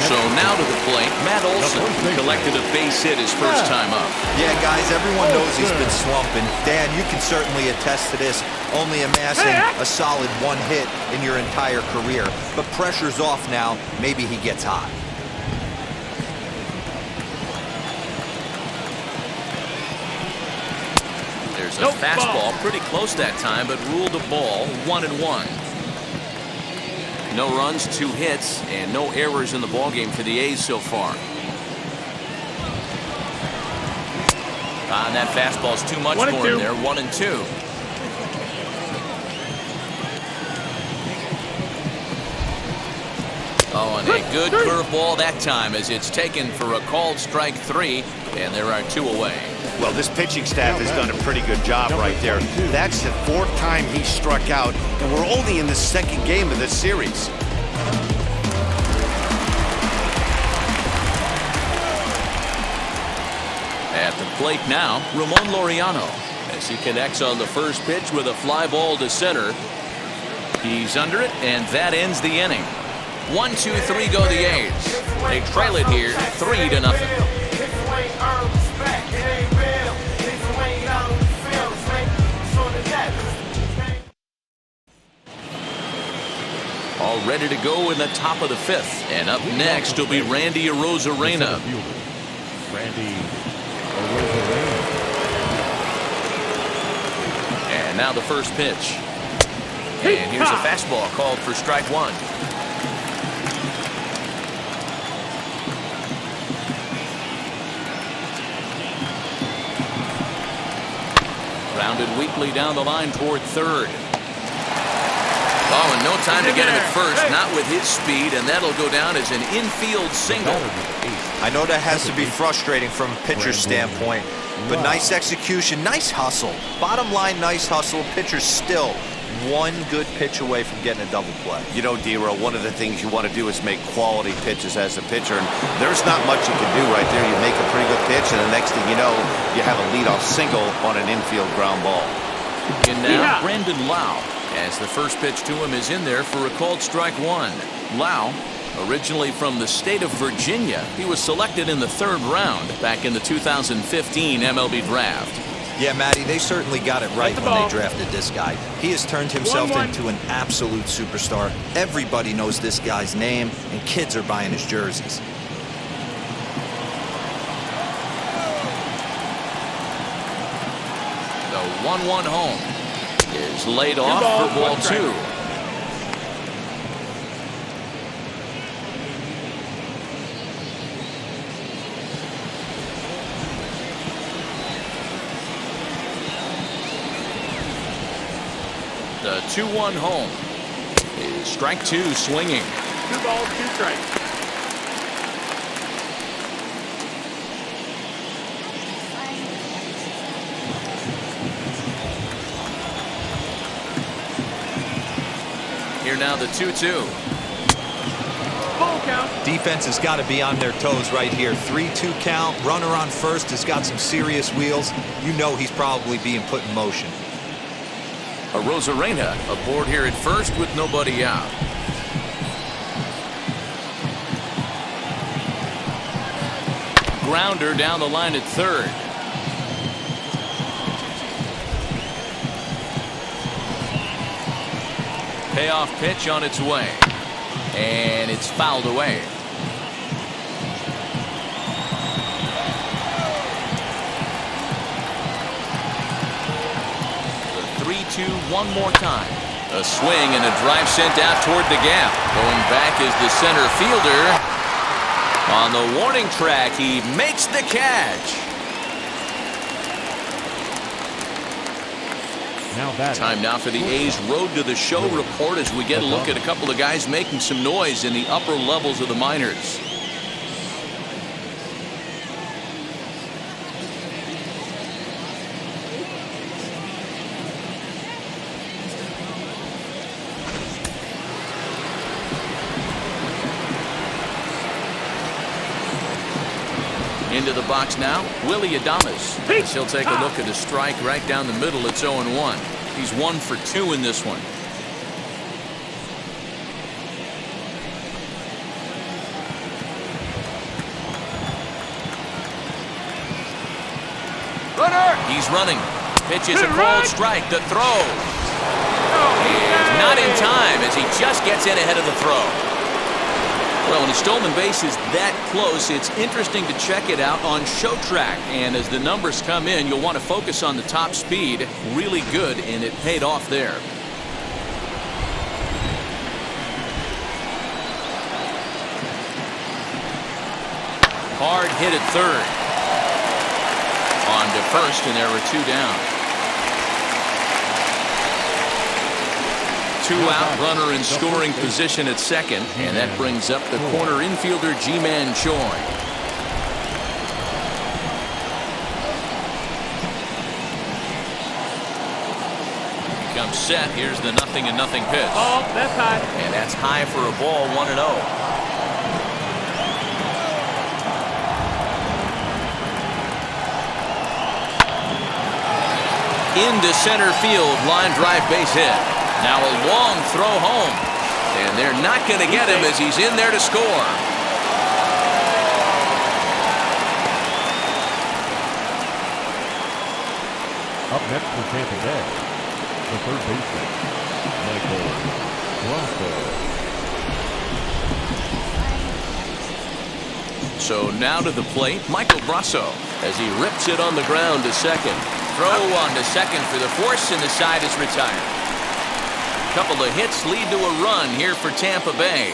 So now to the plate, Matt Olson, who collected a base hit his first time up. Yeah, guys, everyone knows he's been slumping. Dan, you can certainly attest to this, only amassing a solid one hit in your entire career. But pressure's off now. Maybe he gets hot. There's a fastball pretty close that time, but ruled a ball, 1-1. No runs, 2 hits, and no errors in the ballgame for the A's so far. And that fastball's too much for him there, 1-2. Oh, and a good curveball that time as it's taken for a called strike 3, and there are 2 away. Well, this pitching staff has done a pretty good job right there. That's the 4th time he struck out, and we're only in the 2nd game of this series. At the plate now, Ramon Laureano, as he connects on the first pitch with a fly ball to center. He's under it, and that ends the inning. 1-2-3 go the A's. They trail it here, 3-0. All ready to go in the top of the 5th. And up next will be Randy Arozarena. And now the first pitch. And here's a fastball called for strike 1. Grounded weakly down the line toward third. Oh, and no time to get him at first, not with his speed, and that'll go down as an infield single. I know that has to be frustrating from a pitcher's standpoint, but nice execution, nice hustle. Bottom line, nice hustle. Pitcher's still one good pitch away from getting a double play. You know, D-Row, one of the things you want to do is make quality pitches as a pitcher, and there's not much you can do right there. You make a pretty good pitch, and the next thing you know, you have a leadoff single on an infield ground ball. And now Brandon Lau, as the first pitch to him is in there for a called strike 1. Lau, originally from the state of Virginia, he was selected in the 3rd round back in the 2015 MLB draft. Yeah, Matty, they certainly got it right when they drafted this guy. He has turned himself into an absolute superstar. Everybody knows this guy's name, and kids are buying his jerseys. The 1-1 home is laid off for ball 2. The 2-1 home is strike 2 swinging. 2 balls, 2 strikes. Here now the 2-2. Full count. Defense has got to be on their toes right here. 3-2 count. Runner on first has got some serious wheels. You know he's probably being put in motion. Arozarena aboard here at first with nobody out. Grounder down the line at third. Payoff pitch on its way. And it's fouled away. The 3-2 one more time. A swing and a drive sent out toward the gap. Going back is the center fielder. On the warning track, he makes the catch. Time now for the A's Road to the Show report as we get a look at a couple of guys making some noise in the upper levels of the minors. Into the box now, Willie Adames. As he'll take a look at a strike right down the middle. It's 0-1. He's 1 for 2 in this one. He's running. Pitch is a called strike. The throw is not in time as he just gets in ahead of the throw. Well, when a stolen base is that close, it's interesting to check it out on Show Track. And as the numbers come in, you'll want to focus on the top speed. Really good, and it paid off there. Hard hit at third. On to first, and there were 2 down. 2 out, runner in scoring position at second, and that brings up the corner infielder Ji-Man Choi. Comes set. Here's the 0-0 pitch. Ball, that's high. And that's high for a ball, 1-0. Into center field, line drive base hit. Now a long throw home. And they're not going to get him as he's in there to score. Up next for Tampa Bay, the third baseman, Michael Brasso. So now to the plate, Michael Brasso, as he rips it on the ground to second. Throw on to second for the force, and the side is retired. Couple of hits lead to a run here for Tampa Bay.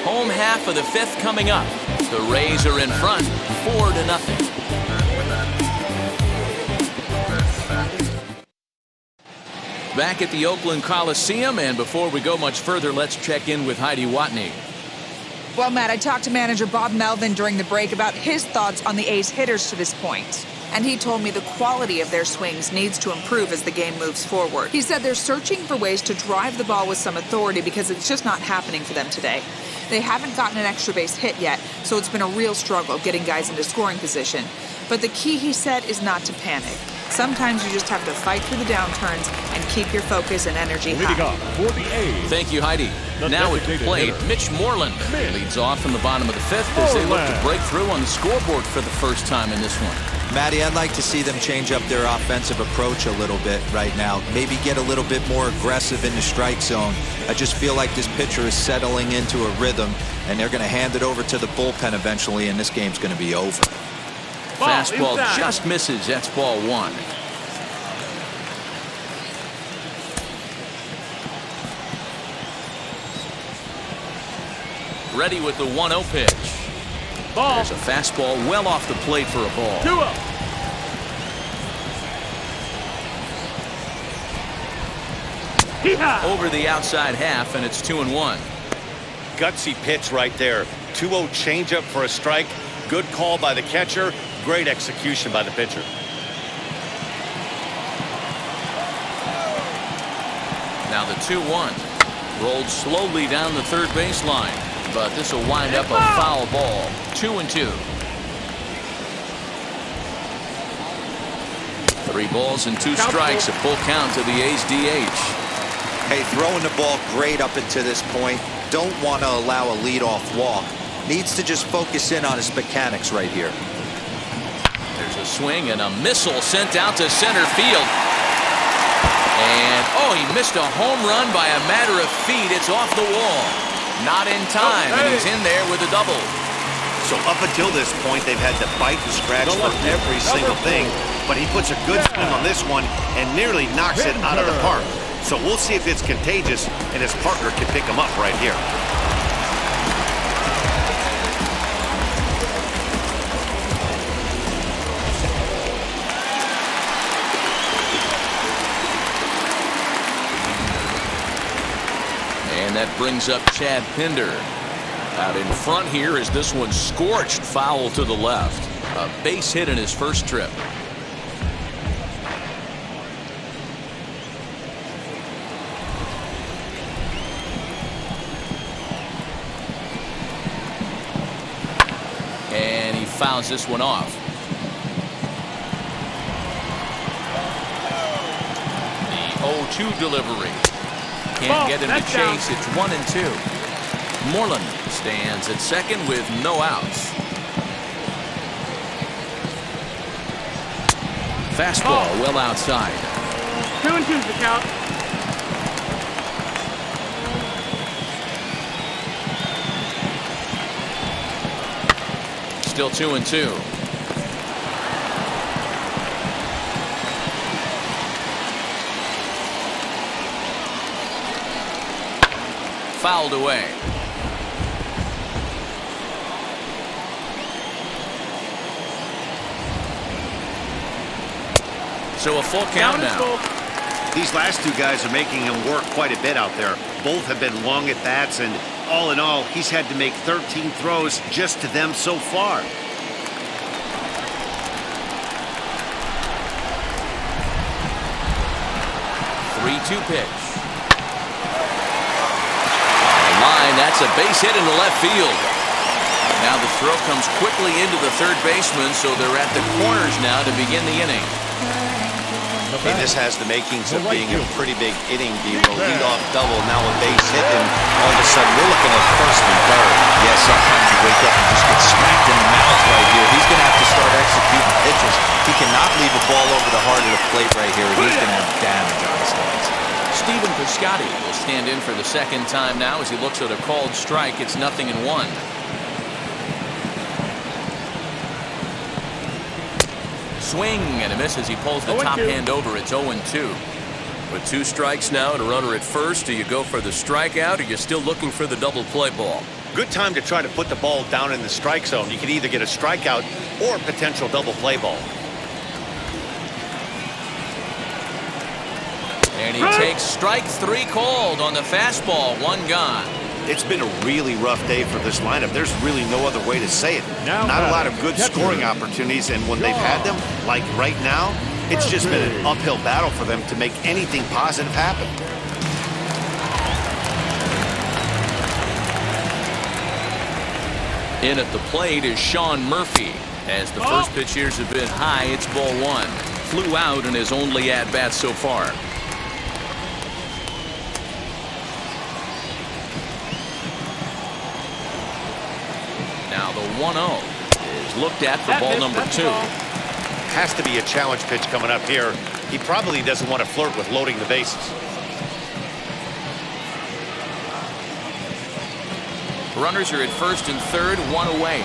Home half of the 5th coming up. The Rays are in front, 4-0. Back at the Oakland Coliseum, and before we go much further, let's check in with Heidi Watney. Well, Matt, I talked to manager Bob Melvin during the break about his thoughts on the A's hitters to this point. And he told me the quality of their swings needs to improve as the game moves forward. He said they're searching for ways to drive the ball with some authority because it's just not happening for them today. They haven't gotten an extra base hit yet, so it's been a real struggle getting guys into scoring position. But the key, he said, is not to panic. Sometimes you just have to fight through the downturns and keep your focus and energy high. For the A's. Thank you, Heidi. Now at the plate, Mitch Moreland leads off in the bottom of the 5th as they look to break through on the scoreboard for the first time in this one. Matty, I'd like to see them change up their offensive approach a little bit right now. Maybe get a little bit more aggressive in the strike zone. I just feel like this pitcher is settling into a rhythm, and they're going to hand it over to the bullpen eventually, and this game's going to be over. Fastball just misses. That's ball 1. Ready with the 1-0 pitch. Ball. There's a fastball well off the plate for a ball. 2-0. Over the outside half, and it's 2-1. Gutsy pitch right there. 2-0 changeup for a strike. Good call by the catcher. Great execution by the pitcher. Now the 2-1. Rolled slowly down the third baseline, but this will wind up a foul ball. 2-2. 3 balls and 2 strikes. A full count to the A's DH. Hey, throwing the ball great up until this point. Don't want to allow a leadoff walk. Needs to just focus in on his mechanics right here. There's a swing and a missile sent out to center field. And, oh, he missed a home run by a matter of feet. It's off the wall. Not in time, and he's in there with a double. So up until this point, they've had to bite and scratch for every single thing. But he puts a good swing on this one and nearly knocks it out of the park. So we'll see if it's contagious and his partner can pick him up right here. And that brings up Chad Pinder. Out in front here is this one scorched foul to the left. A base hit in his first trip. And he fouls this one off. The 0-2 delivery. Can't get him to chase. It's 1-2. Moreland stands at second with no outs. Fastball well outside. 2-2's the count. Still 2-2. Fouled away. So a full count now. These last two guys are making him work quite a bit out there. Both have been long at bats, and all in all, he's had to make 13 throws just to them so far. Three-two pitch. Line, that's a base hit into left field. Now the throw comes quickly into the third baseman, so they're at the corners now to begin the inning. Hey, this has the makings of being a pretty big inning, Dero. Leadoff double, now a base hit, and all of a sudden we're looking at first and third. Yeah, sometimes you wake up and just get smacked in the mouth right here. He's going to have to start executing pitches. He cannot leave a ball over the heart of the plate right here. He's going to have damage on his hands. Stephen Piscotty will stand in for the second time now as he looks at a called strike. It's 0-1. Swing and a miss as he pulls the top hand over. It's 0-2. With two strikes now and a runner at first, do you go for the strikeout or you're still looking for the double play ball? Good time to try to put the ball down in the strike zone. You can either get a strikeout or a potential double play ball. And he takes strike three called on the fastball. One gone. It's been a really rough day for this lineup. There's really no other way to say it. Not a lot of good scoring opportunities, and when they've had them, like right now, it's just been an uphill battle for them to make anything positive happen. In at the plate is Sean Murphy. As the first pitch here's a bit high, it's ball one. Flew out in his only at-bat so far. Now the 1-0 is looked at for ball number 2. Has to be a challenge pitch coming up here. He probably doesn't want to flirt with loading the bases. Runners are at first and third, one away.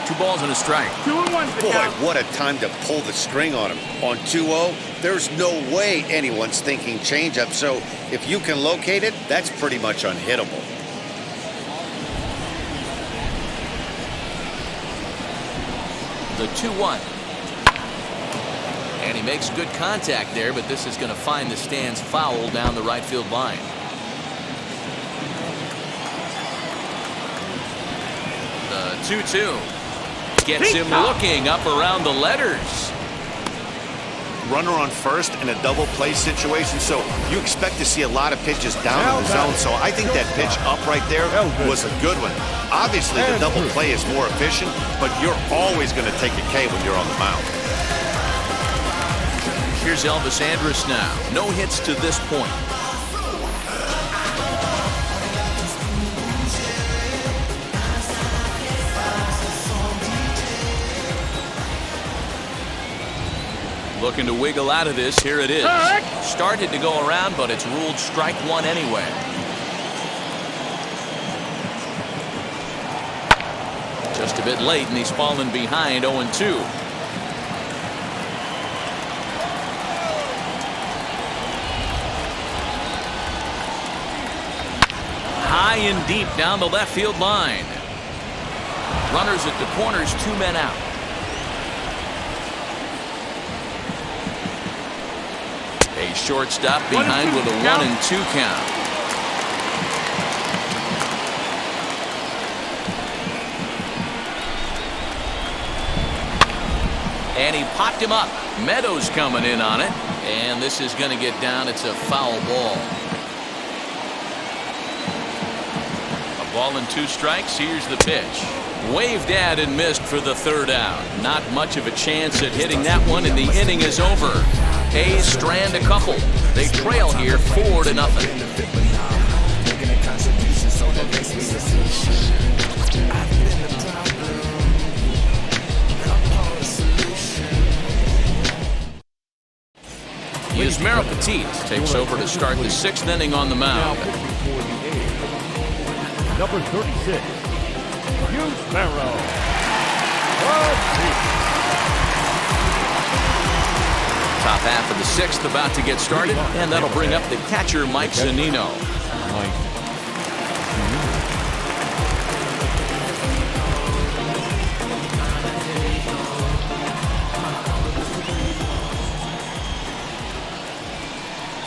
2 balls and a strike. 2-1. Boy, what a time to pull the string on him. On 2-0, there's no way anyone's thinking changeup, so if you can locate it, that's pretty much unhittable. The 2-1. And he makes good contact there, but this is going to find the stands foul down the right field line. The 2-2. Gets him looking up around the letters. Runner on first in a double play situation, so you expect to see a lot of pitches down in the zone. So I think that pitch up right there was a good one. Obviously, the double play is more efficient, but you're always going to take a K when you're on the mound. Here's Elvis Andrus now. No hits to this point. Looking to wiggle out of this. Here it is. Started to go around, but it's ruled strike one anyway. Just a bit late, and he's fallen behind 0-2. High and deep down the left field line. Runners at the corners, 2 men out. A shortstop behind with a 1-2 count. And he popped him up. Meadows coming in on it. And this is going to get down. It's a foul ball. A Ball and 2 strikes. Here's the pitch. Waved at and missed for the 3rd out. Not much of a chance at hitting that one, and the inning is over. A's strand a couple. They trail here 4-0. Yusmeiro Petit takes over to start the 6th inning on the mound. Number 36, Yusmeiro Petit. Top half of the 6th about to get started, and that'll bring up the catcher, Mike Zunino.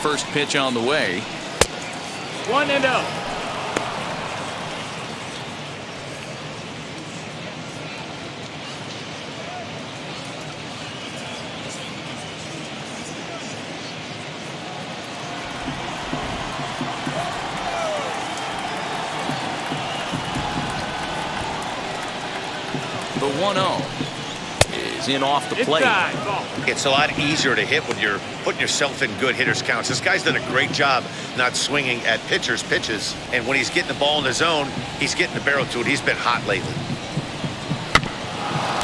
First pitch on the way. 1-0. The 1-0 is in off the plate. It's a lot easier to hit when you're putting yourself in good hitters counts. This guy's done a great job not swinging at pitchers' pitches, and when he's getting the ball in the zone, he's getting the barrel to it. He's been hot lately.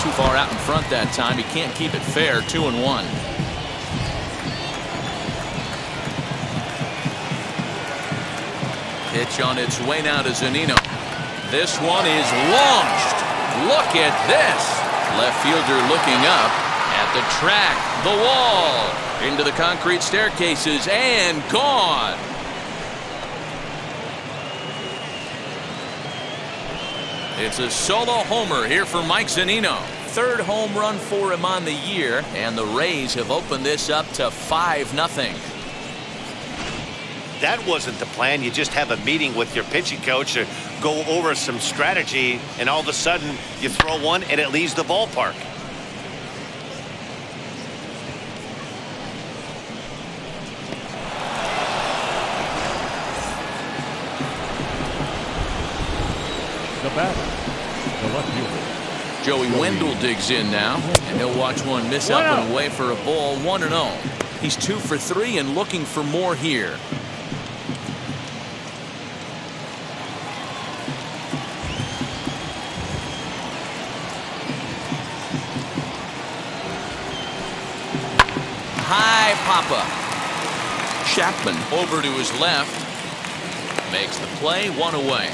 Too far out in front that time. He can't keep it fair. 2-1. Pitch on its way now to Zunino. This one is launched. Look at this. Left fielder looking up at the track, the wall, into the concrete staircases, and gone. It's a solo homer here for Mike Zunino. 3rd home run for him on the year, and the Rays have opened this up to 5-0. That wasn't the plan. You just have a meeting with your pitching coach to go over some strategy, and all of a sudden you throw one and it leaves the ballpark. The batter, the left fielder, Joey Wendell digs in now, and he'll watch one miss up and away for a ball. 1-0. He's 2 for 3 and looking for more here. High pop-up. Chapman over to his left. Makes the play, 1 away.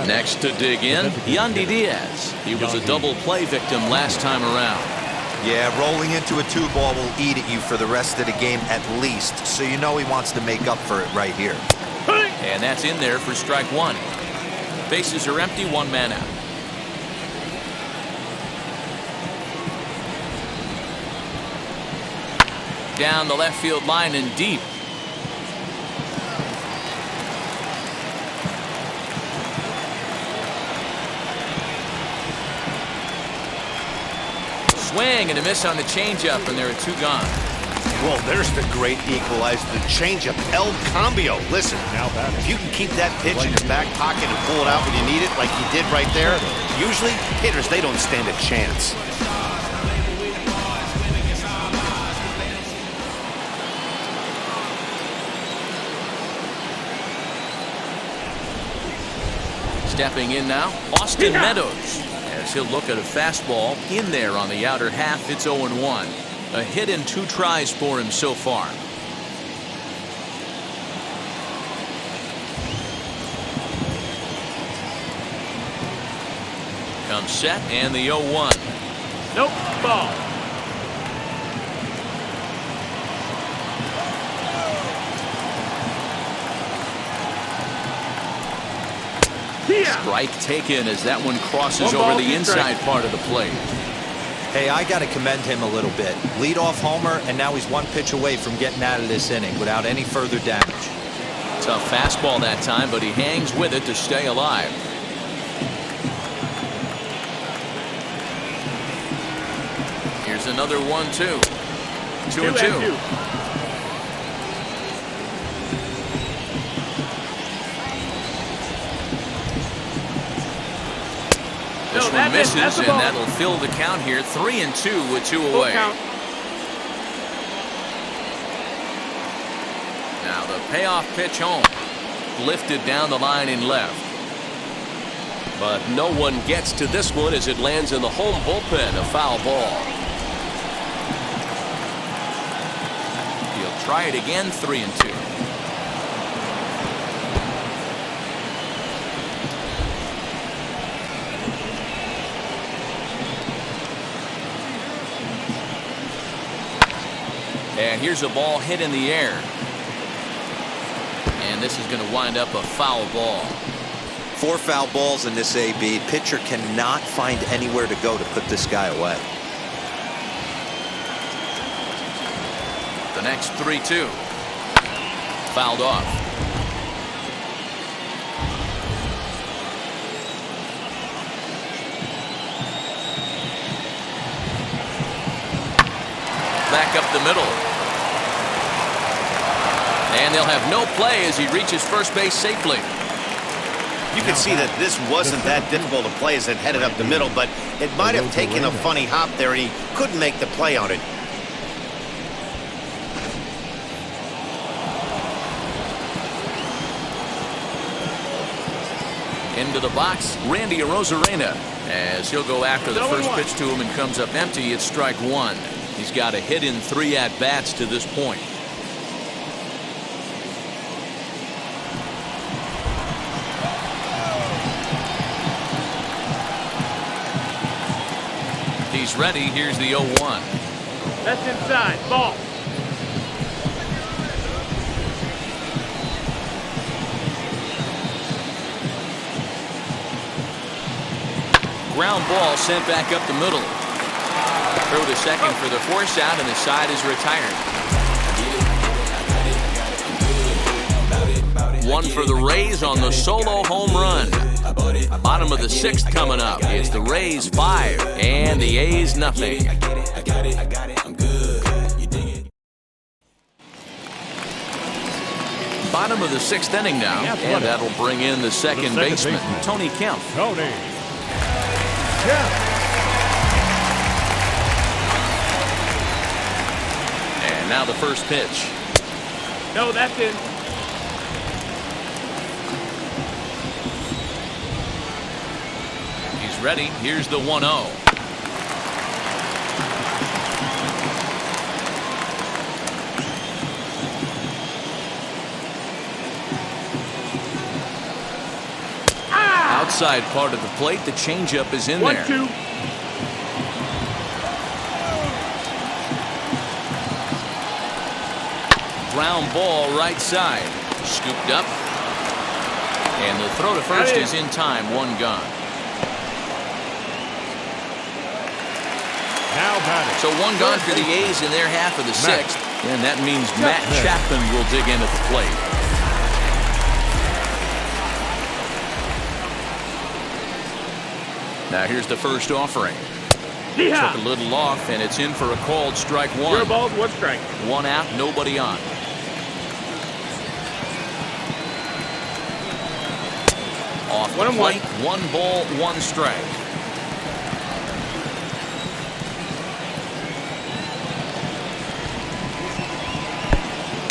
Next to dig in, Yandy Diaz. He was a double play victim last time around. Yeah, rolling into a 2-ball will eat at you for the rest of the game at least, so you know he wants to make up for it right here. And that's in there for strike 1. Bases are empty, 1 man out. Down the left field line and deep. Swing and a miss on the changeup, and there are 2 gone. Well, there's the great equalizer, the changeup, El Cambio. Listen, if you can keep that pitch in your back pocket and pull it out when you need it, like he did right there, usually hitters, they don't stand a chance. Stepping in now, Austin Meadows. As he'll look at a fastball in there on the outer half. It's 0-1. A hit in 2 tries for him so far. Comes set and the 0-1. Nope, ball. Strike taken as that one crosses over the inside part of the plate. Hey, I got to commend him a little bit. Leadoff homer, and now he's 1 pitch away from getting out of this inning without any further damage. Tough fastball that time, but he hangs with it to stay alive. Here's another 1-2. 2-2. First one misses, and that'll fill the count here. 3-2 with 2 away. Now the payoff pitch home. Lifted down the line in left. But no one gets to this one as it lands in the home bullpen. A foul ball. He'll try it again. 3-2. And here's a ball hit in the air. And this is going to wind up a foul ball. 4 foul balls in this AB. Pitcher cannot find anywhere to go to put this guy away. The next 3-2. Fouled off. Back up the middle. And they'll have no play as he reaches first base safely. You can see that this wasn't that difficult to play as it headed up the middle, but it might have taken a funny hop there, and he couldn't make the play on it. Into the box, Randy Arozarena, as he'll go after the first pitch to him and comes up empty. It's strike 1. He's got a hit in 3 at-bats to this point. He's ready. Here's the 0-1. That's inside. Ball. Ground ball sent back up the middle. Throw to second for the force out, and the side is retired. 1 for the Rays on the solo home run. Bottom of the 6th coming up. It's the Rays 5 and the A's nothing. Bottom of the 6th inning now, and that'll bring in the second baseman, Tony Kemp. Tony Kemp. And now the first pitch. No, that's in. He's ready. Here's the 1-0. Outside part of the plate, the changeup is in there. 1-2. Ground ball right side. Scooped up. And the throw to first is in time. 1 gone. Now batting. So 1 gone for the A's in their half of the 6th. And that means Matt Chapman will dig in at the plate. Now here's the first offering. Took a little off, and it's in for a called strike 1. 0 balls, 1 strike. 1 out, nobody on. Off the plate, 1 ball, 1 strike.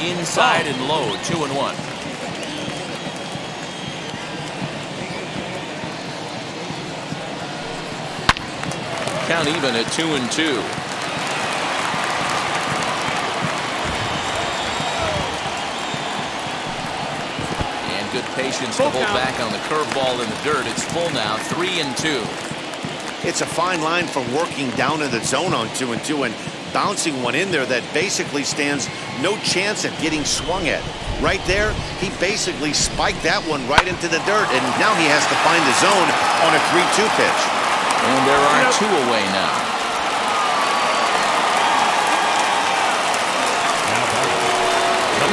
Inside and low, 2-1. Count even at 2-2. And good patience to hold back on the curveball in the dirt. It's full now, 3-2. It's a fine line for working down in the zone on 2-2 and bouncing one in there that basically stands no chance at getting swung at. Right there, he basically spiked that one right into the dirt, and now he has to find the zone on a 3-2 pitch. And there are 2 away now.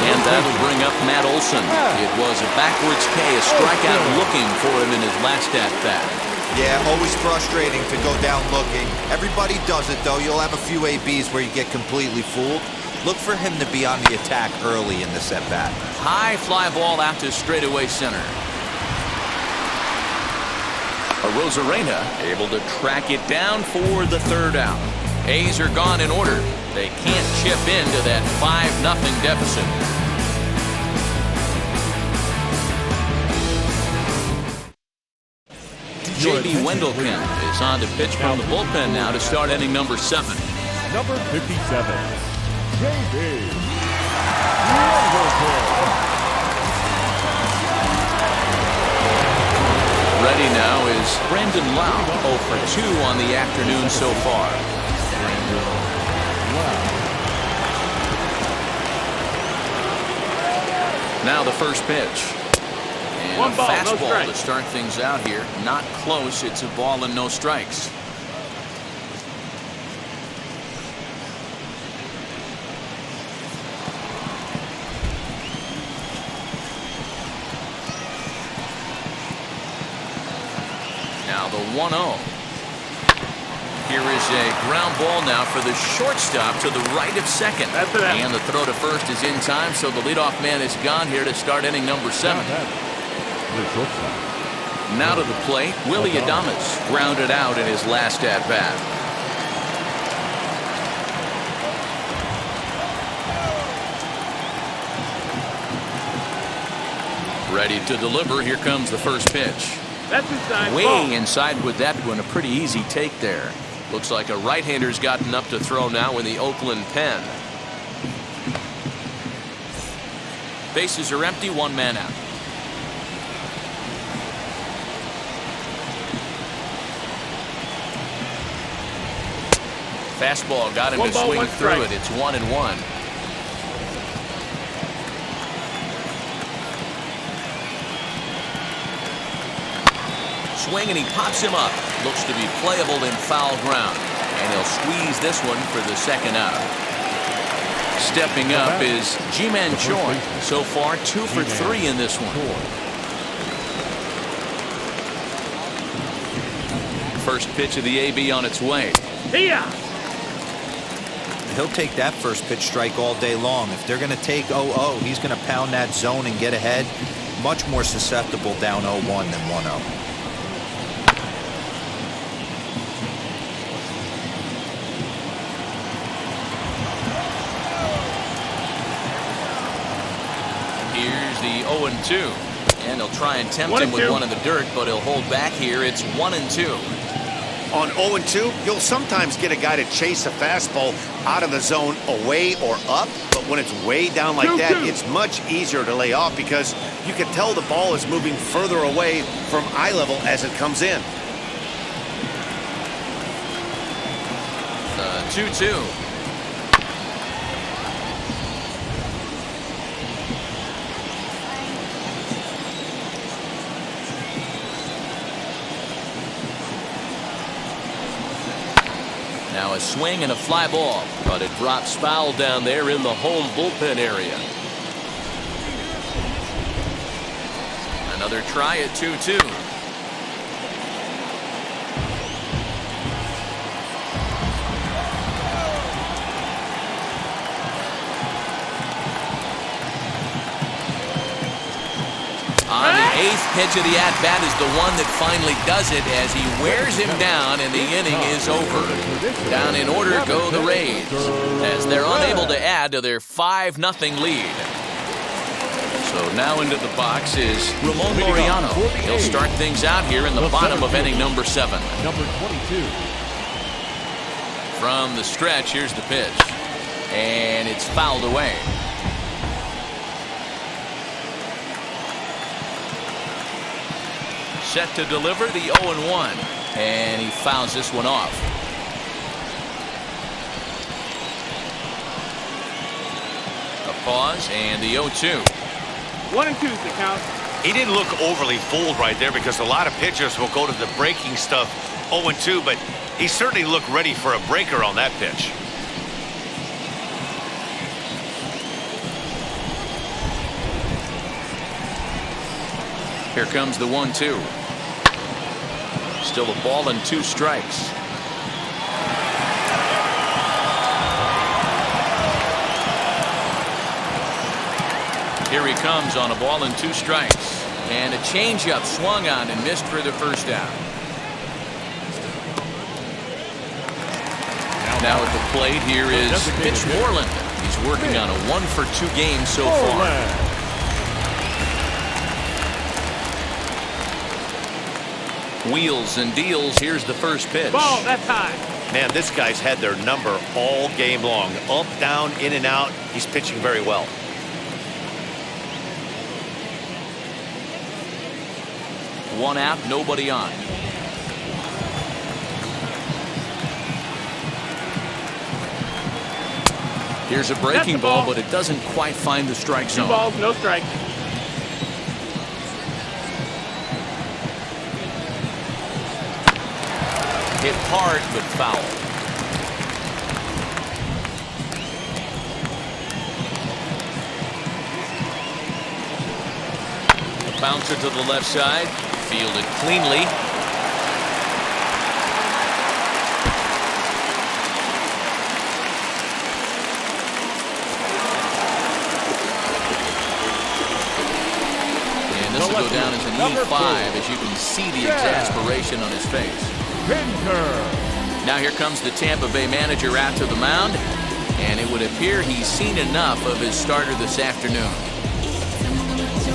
And that'll bring up Matt Olson. It was a backwards K, a strikeout looking for him in his last at-bat. Yeah, always frustrating to go down looking. Everybody does it, though. You'll have a few ABs where you get completely fooled. Look for him to be on the attack early in this at-bat. High fly ball out to straightaway center. Arozarena able to track it down for the third out. A's are gone in order. They can't chip into that 5-0 deficit. J.B. Wendelken is on to pitch from the bullpen now to start inning number 7. Number 57, J.B. Wendelken. Ready now is Brandon Lau, 0 for 2 on the afternoon so far. Now the first pitch. And One a ball, no fastball strike. to start things out here. Not close. It's a ball and no strikes. Now the 1-0. Here is a ground ball now for the shortstop to the right of second. That's it. And the throw to first is in time, so the leadoff man is gone here to start inning number 7. The shortstop. Now to the plate, Willie Adames grounded out in his last at-bat. Ready to deliver. Here comes the first pitch. That's inside. Way Ball. inside with that one. A pretty easy take there. Looks like a right-hander's gotten up to throw now in the Oakland pen. Bases are empty, 1 man out. Fastball got him One to ball, swing one through strike. it. It's 1-1. Swing and he pops him up. Looks to be playable in foul ground. And he'll squeeze this one for the second out. Stepping up is Ji-Man Choi. So far 2 for 3 in this one. First pitch of the AB on its way. Here. He'll take that first pitch strike all day long. If they're going to take 0-0, he's going to pound that zone and get ahead. Much more susceptible down 0-1 than 1-0. Here's the 0-2. And he'll try and tempt him with 1 in the dirt, but he'll hold back here. It's 1-2. On 0-2, you'll sometimes get a guy to chase a fastball out of the zone away or up, but when it's way down like that, it's much easier to lay off because you can tell the ball is moving further away from eye level as it comes in. The 2-2. Now a swing and a fly ball, but it drops foul down there in the home bullpen area. Another try at 2-2. On the 8th pitch of the at-bat is the one that finally does it as he wears him down and the inning is over. Down in order go the Rays as they're unable to add to their 5-0 lead. So now into the box is Ramon Laureano. He'll start things out here in the bottom of inning number 7. Number 22. From the stretch, here's the pitch. And it's fouled away. Set to deliver the 0-1. And he fouls this one off. A pause and the 0-2. 1-2's the count. He didn't look overly fooled right there because a lot of pitchers will go to the breaking stuff 0-2, but he certainly looked ready for a breaker on that pitch. Here comes the 1-2. Still a ball and 2 strikes. Here he comes on a ball and 2 strikes. And a changeup swung on and missed for the first down. Now at the plate, here is Mitch Moreland. He's working on a 1-for-2 game so far. Wheels and deals. Here's the first pitch. Ball, that's high. Man, this guy's had their number all game long. Up, down, in and out. He's pitching very well. One out, nobody on. Here's a breaking ball, but it doesn't quite find the strike zone. 2 balls, no strike. Hit hard, but foul. A bouncer to the left side. Fielded cleanly. And this will go down as an E5 as you can see the exasperation on his face. Now here comes the Tampa Bay manager out to the mound, and it would appear he's seen enough of his starter this afternoon.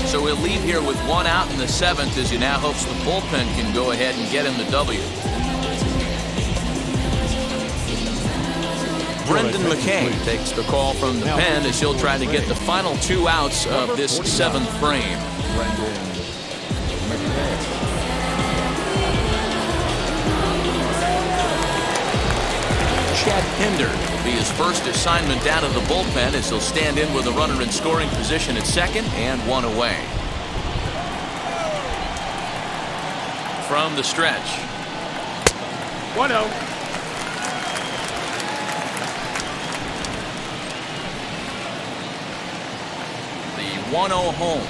So we'll leave here with 1 out in the 7th as he now hopes the bullpen can go ahead and get him the W. Brendan McKay takes the call from the pen as he'll try to get the final 2 outs of this 7th frame. Chad Pinder will be his first assignment down to the bullpen as he'll stand in with a runner in scoring position at second and 1 away. From the stretch. 1-0. The 1-0 home.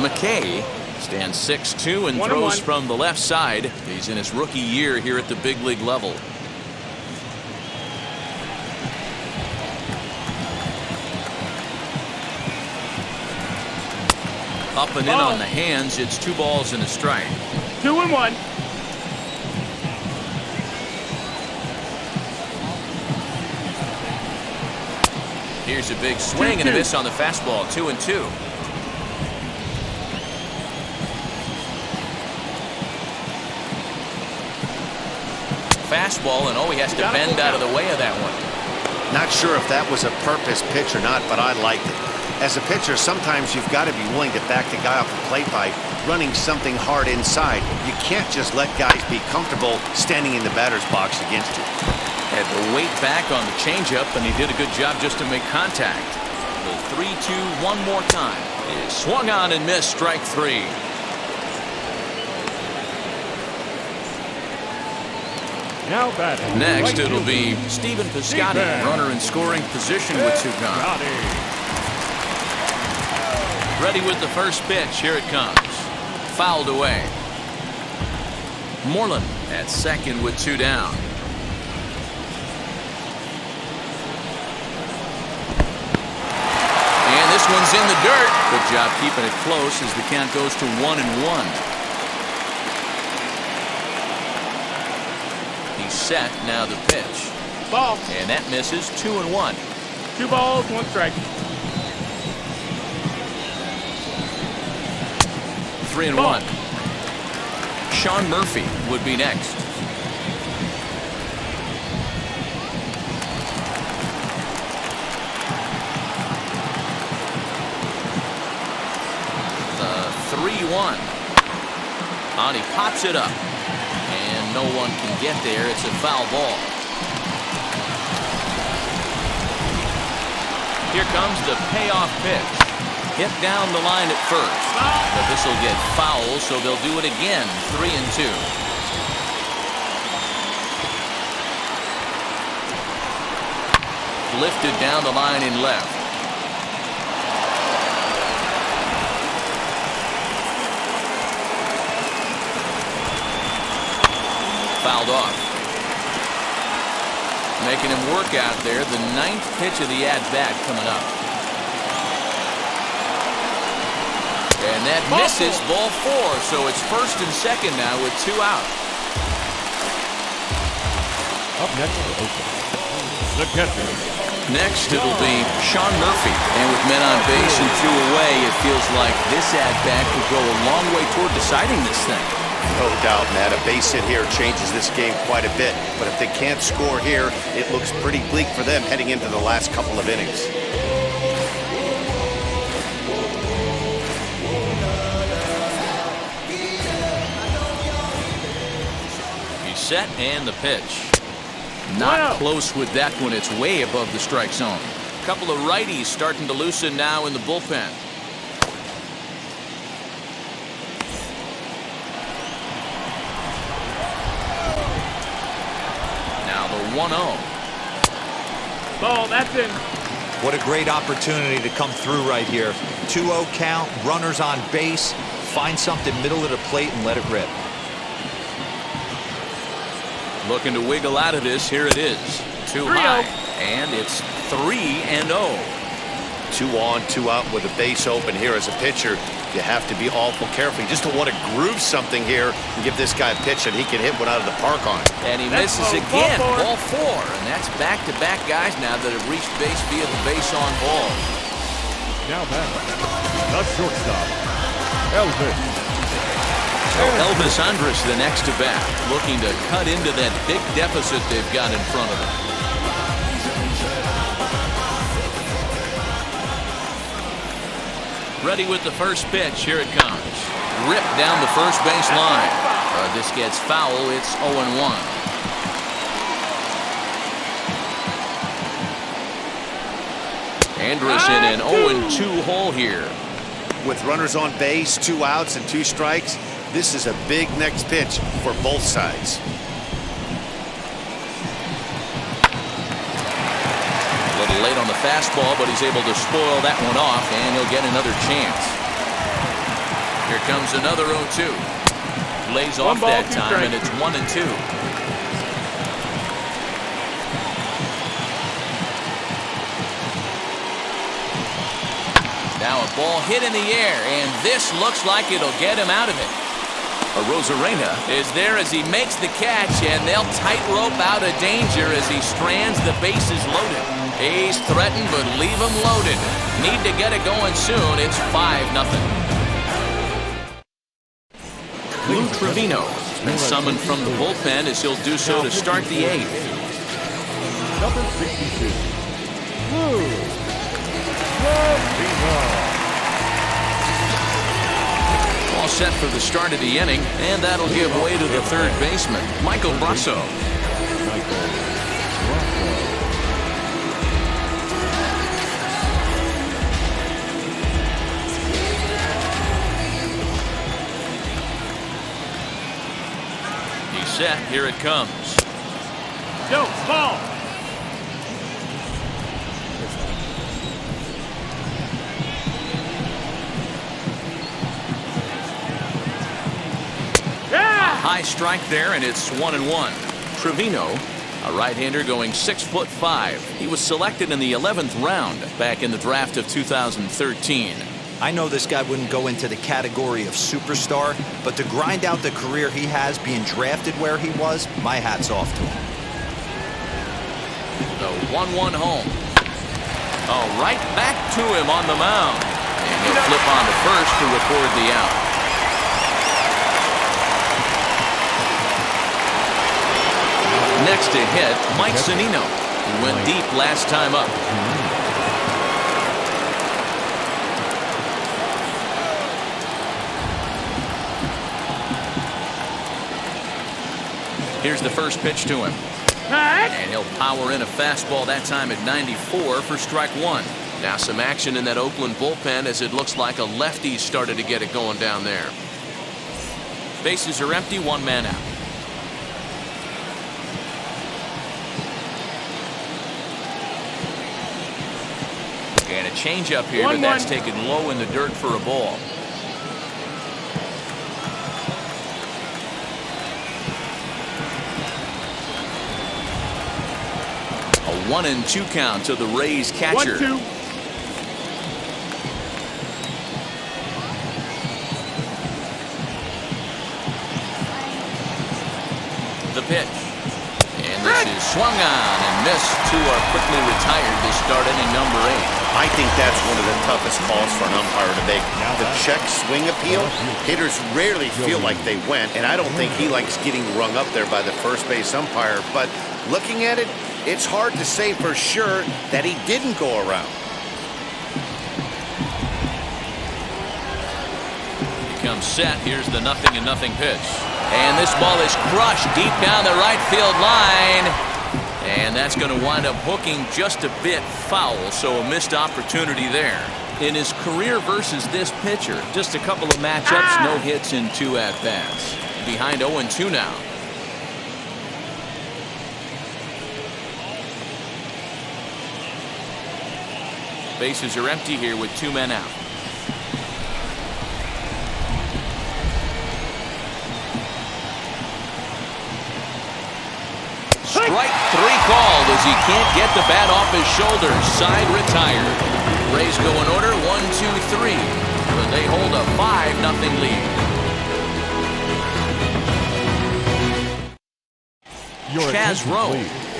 McKay stands 6'2" and throws from the left side. He's in his rookie year here at the big league level. Up and in on the hands. It's 2 balls and a strike. 2-1. Here's a big swing and a miss on the fastball. 2-2. Fastball, and he has to bend out of the way of that one. Not sure if that was a purpose pitch or not, but I liked it. As a pitcher, sometimes you've got to be willing to back the guy off the plate by running something hard inside. You can't just let guys be comfortable standing in the batter's box against you. Had to wait back on the changeup, and he did a good job just to make contact. The 3-2 one more time. It swung on and missed. Strike 3. Now batting. Next, it'll be Stephen Piscotty, runner in scoring position with 2 gone. Ready with the first pitch. Here it comes. Fouled away. Moreland at second with 2 down. And this one's in the dirt. Good job keeping it close as the count goes to 1-1. He's set. Now the pitch. Ball. And that misses. 2-1. 2 balls, 1 strike. 3-1. Sean Murphy would be next. The 3-1. On, he pops it up. And no one can get there. It's a foul ball. Here comes the payoff pitch. Hit down the line at first. But this will get foul, so they'll do it again. 3-2. Lifted down the line in left. Fouled off. Making him work out there. The 9th pitch of the at-bat coming up. And that misses. Ball 4. So it's first and second now with 2 out. Up next for Oakland, the catcher. Next, it'll be Sean Murphy. And with men on base and 2 away, it feels like this at-bat could go a long way toward deciding this thing. No doubt, Matt. A base hit here changes this game quite a bit. But if they can't score here, it looks pretty bleak for them heading into the last couple of innings. He's set and the pitch. Not close with that one. It's way above the strike zone. A couple of righties starting to loosen now in the bullpen. Now the 1-0. Ball, that's in. What a great opportunity to come through right here. 2-0 count, runners on base. Find something middle of the plate and let it rip. Looking to wiggle out of this. Here it is. Too high. And it's 3-0. 2 on, 2 out with a base open here as a pitcher. You have to be awful careful. You just don't want to groove something here and give this guy a pitch that he can hit one out of the park on. And he misses again. Ball 4. And that's back-to-back guys now that have reached base via the base on ball. Now back, the shortstop, Elvis. So Elvis Andrus, the next to bat, looking to cut into that big deficit they've got in front of them. Ready with the first pitch. Here it comes. Ripped down the first base line. This gets foul. It's 0-1. Andrus in an 0-2 hole here. With runners on base, 2 outs and 2 strikes, this is a big next pitch for both sides. A little late on the fastball, but he's able to spoil that one off, and he'll get another chance. Here comes another 0-2. Lays off that time, and it's 1-2. Now a ball hit in the air, and this looks like it'll get him out of it. Arozarena is there as he makes the catch, and they'll tightrope out of danger as he strands the bases loaded. A's threaten, but leave him loaded. Need to get it going soon. It's 5-0. Lou Trevino has been summoned from the bullpen as he'll do so to start the 8th. Number 62, Lou Trevino. All set for the start of the inning, and that'll give way to the third baseman, Michael Brasso. He's set. Here it comes. Yo, ball. High strike there, and it's 1-1. Trevino, a right-hander going 6'5". He was selected in the 11th round back in the draft of 2013. I know this guy wouldn't go into the category of superstar, but to grind out the career he has being drafted where he was, my hat's off to him. The 1-1 home. Oh, right back to him on the mound. And he'll flip on to first to record the out. Next to hit, Mike Zunino, who went deep last time up. Here's the first pitch to him. And he'll power in a fastball that time at 94 for strike 1. Now some action in that Oakland bullpen as it looks like a lefty started to get it going down there. Bases are empty, 1 man out. And a changeup here, but that's taken low in the dirt for a ball. A 1-2 count to the Rays catcher. 1-2. The pitch. And this is swung on and missed. Two are quickly retired to start inning number 8. I think that's one of the toughest calls for an umpire to make. The check swing appeal, hitters rarely feel like they went, and I don't think he likes getting rung up there by the first base umpire. But looking at it, it's hard to say for sure that he didn't go around. Comes set. Here's the 0-0 pitch. And this ball is crushed deep down the right field line. And that's going to wind up hooking just a bit foul, so a missed opportunity there. In his career versus this pitcher, just a couple of matchups, no hits in 2 at-bats. Behind 0-2 now. Bases are empty here with 2 men out. Strike 3 called as he can't get the bat off his shoulders. Side retired. Rays go in order 1-2-3, but they hold a 5-0 lead. Chaz Rowe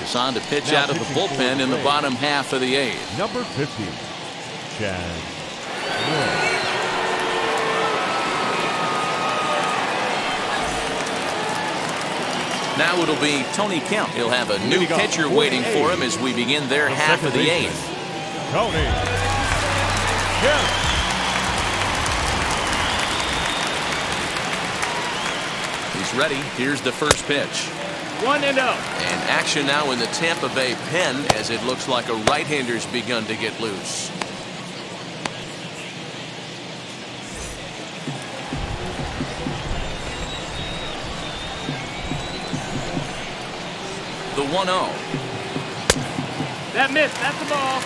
is on to pitch out of the bullpen in the bottom half of the 8th. Number 50, Chaz Rowe. Now it'll be Tony Kemp. He'll have a new pitcher waiting for him as we begin their half of the 8th. Tony Kemp. He's ready. Here's the first pitch. 1-0. And action now in the Tampa Bay pen as it looks like a right-hander's begun to get loose. The 1-0. That missed. That's the ball.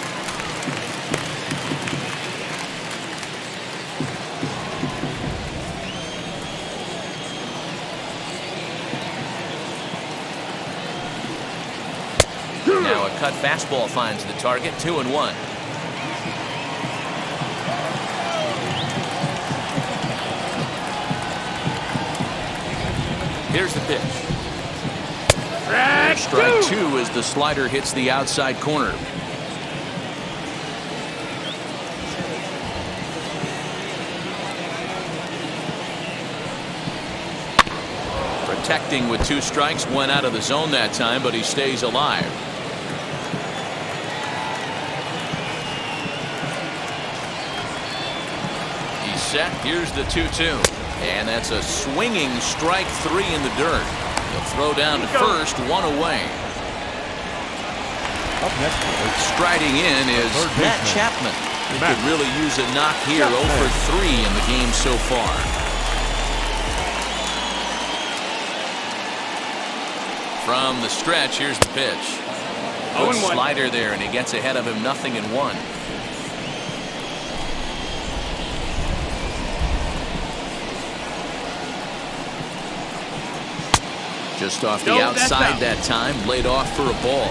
Now a cut fastball finds the target. 2-1. Here's the pitch. Strike 2 as the slider hits the outside corner. Protecting with 2 strikes, went out of the zone that time, but he stays alive. He's set. Here's the 2-2. And that's a swinging strike 3 in the dirt. The throw down to first, 1 away. Up next, striding in is Matt Chapman. He could really use a knock here. 0 for 3 in the game so far. From the stretch, here's the pitch. Good slider there, and he gets ahead of him 0-1. Just off the outside that time, laid off for a ball.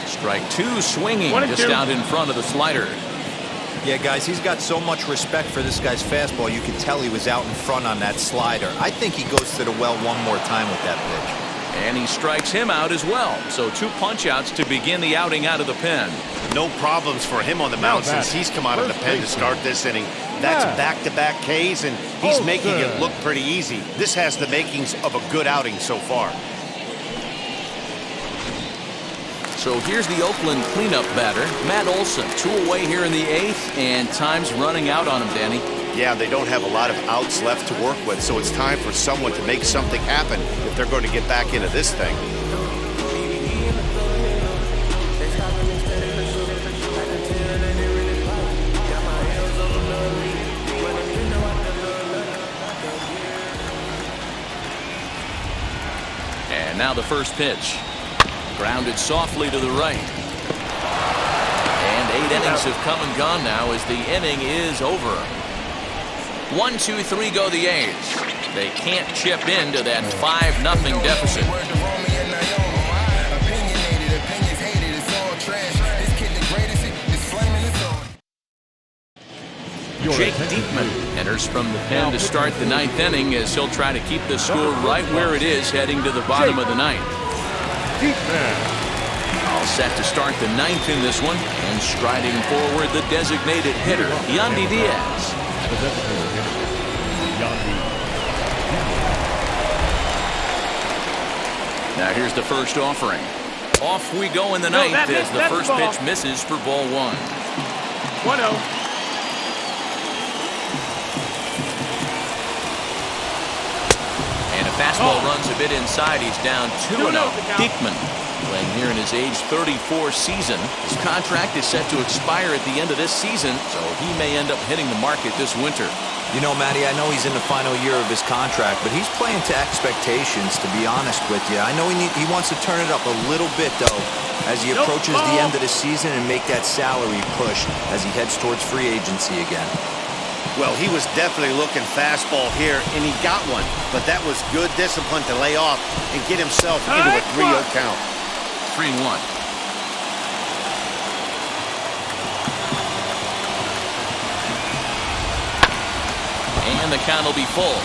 Strike 2 swinging just out in front of the slider. Yeah, guys, he's got so much respect for this guy's fastball. You can tell he was out in front on that slider. I think he goes to the well one more time with that pitch. And he strikes him out as well. So 2 punch-outs to begin the outing out of the pen. No problems for him on the mound since he's come out of the pen to start this inning. That's back-to-back Ks, and he's making it look pretty easy. This has the makings of a good outing so far. So here's the Oakland cleanup batter, Matt Olson. 2 away here in the 8th, and time's running out on him, Danny. Yeah, they don't have a lot of outs left to work with, so it's time for someone to make something happen if they're going to get back into this thing. And now the first pitch. Grounded softly to the right. And 8 innings have come and gone now as the inning is over. 1, 2, 3 go the A's. They can't chip into that 5-0 deficit. Jake Diekman enters from the pen to start the ninth inning as he'll try to keep the score right where it is heading to the bottom of the ninth. All set to start the ninth in this one, and striding forward the designated hitter, Yandy Diaz. Now here's the first offering. Off we go in the ninth as the first pitch misses for ball one. 1-0. And a fastball runs a bit inside. He's down 2-0. Diekman playing here in his age 34 season. His contract is set to expire at the end of this season, so he may end up hitting the market this winter. You know, Matty, I know he's in the final year of his contract, but he's playing to expectations, to be honest with you. I know he wants to turn it up a little bit, though, as he approaches the end of the season and make that salary push as he heads towards free agency again. Well, he was definitely looking fastball here, and he got one. But that was good discipline to lay off and get himself into a 3-0 count. 3-1. And the count will be full.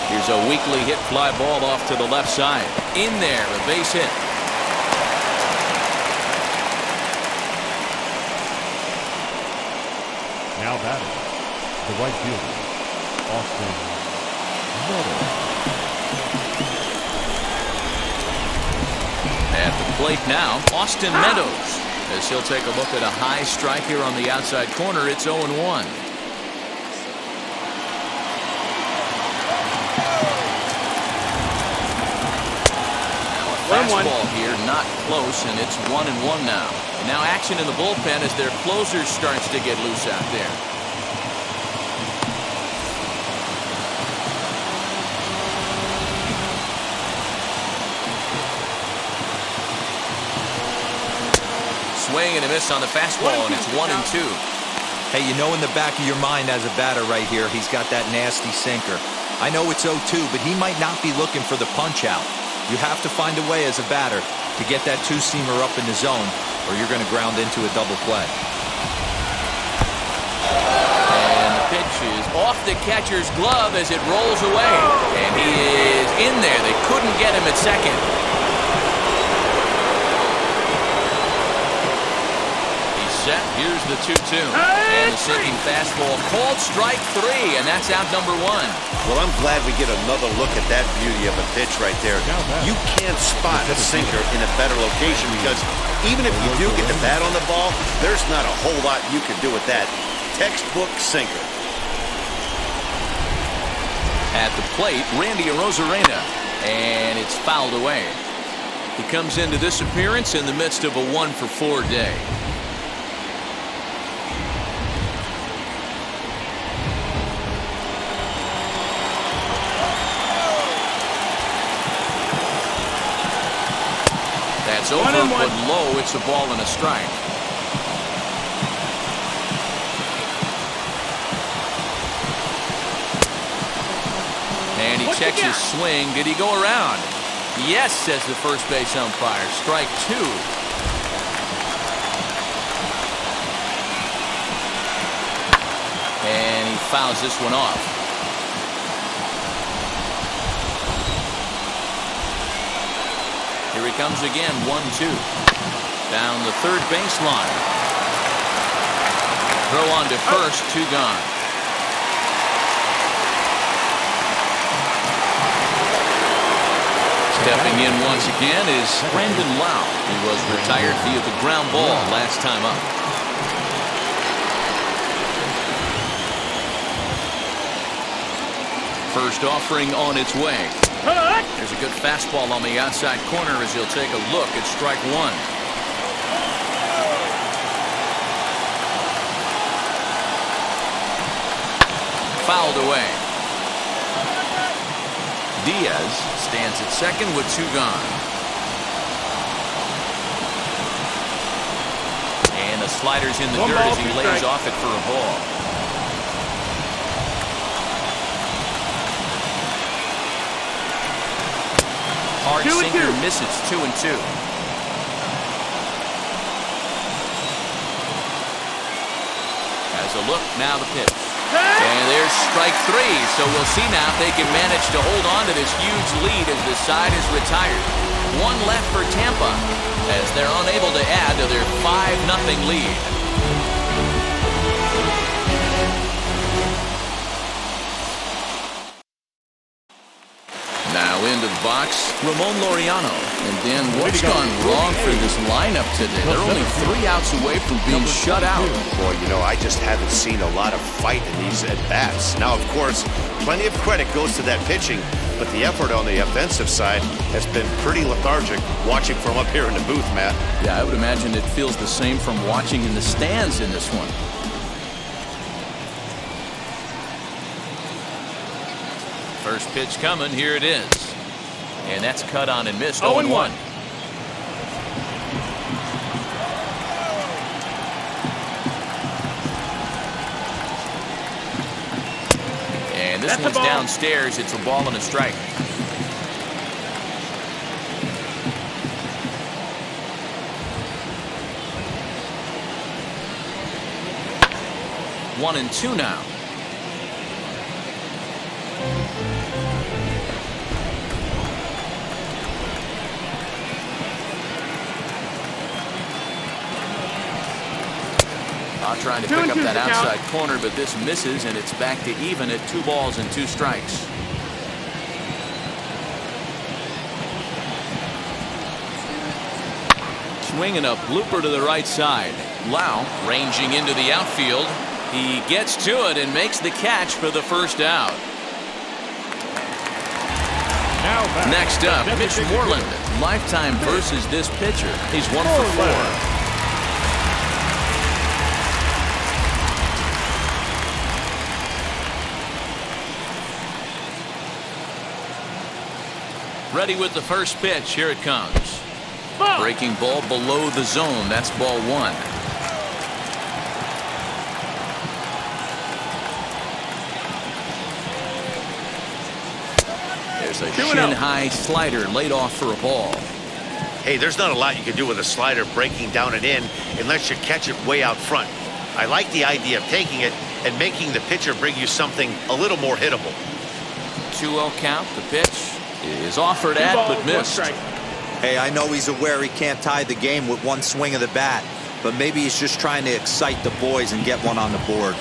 Here's a weakly hit fly ball off to the left side. In there, a base hit. Now batting, the right fielder, Austin Meadows. At the plate now, Austin Meadows, as he'll take a look at a high strike here on the outside corner. It's 0-1. Fastball here, not close, and it's 1-1 now. And now action in the bullpen as their closer starts to get loose out there. Swing and a miss on the fastball, and it's 1-2. Hey, you know in the back of your mind as a batter right here, he's got that nasty sinker. I know it's 0-2, but he might not be looking for the punch out. You have to find a way as a batter to get that two-seamer up in the zone, or you're going to ground into a double play. And the pitch is off the catcher's glove as it rolls away. And he is in there. They couldn't get him at second. Set. Here's the 2-2. And the sinking fastball called strike 3, and that's out number 1. Well, I'm glad we get another look at that beauty of a pitch right there. You can't spot a sinker in a better location because even if you do get the bat on the ball, there's not a whole lot you can do with that. Textbook sinker. At the plate, Randy Arozarena, and it's fouled away. He comes into this appearance in the midst of a 1-for-4 day. It's over, but low. It's a ball and a strike. And he checks his swing. Did he go around? Yes, says the first base umpire. Strike 2. And he fouls this one off. Here he comes again, 1-2. Down the third baseline. Throw on to first, 2 gone. Stepping in once again is Brandon Lau. He was retired via the ground ball last time up. First offering on its way. There's a good fastball on the outside corner as he'll take a look at strike 1. Fouled away. Diaz stands at second with 2 gone. And the slider's in the dirt as he lays off it for a ball. Hard 2-2. sinker misses. 2-2. Has a look. Now the pitch. And there's strike 3. So we'll see now if they can manage to hold on to this huge lead as the side is retired. One left for Tampa as they're unable to add to their 5-0 lead. Now into the box, Ramon Laureano. And Dan, what's gone wrong for this lineup today? They're only 3 outs away from being shut out. Boy, you know, I just haven't seen a lot of fight in these at-bats. Now, of course, plenty of credit goes to that pitching, but the effort on the offensive side has been pretty lethargic watching from up here in the booth, Matt. Yeah, I would imagine it feels the same from watching in the stands in this one. First pitch coming, here it is. And that's cut on and missed. 0-1. And this one's downstairs. It's a ball and a strike. One and two now. Trying to pick up that outside corner, but this misses, and it's back to even at 2 balls and 2 strikes. Swinging a blooper to the right side. Lau ranging into the outfield. He gets to it and makes the catch for the first out. Next up, Mitch Moreland. Lifetime versus this pitcher. He's 1 for 4. Ready with the first pitch. Here it comes. Breaking ball below the zone. That's ball 1. There's a shin-high slider laid off for a ball. Hey, there's not a lot you can do with a slider breaking down and in unless you catch it way out front. I like the idea of taking it and making the pitcher bring you something a little more hittable. 2-0 count. The pitch is offered at but missed. Hey, I know he's aware he can't tie the game with one swing of the bat, but maybe he's just trying to excite the boys and get one on the board.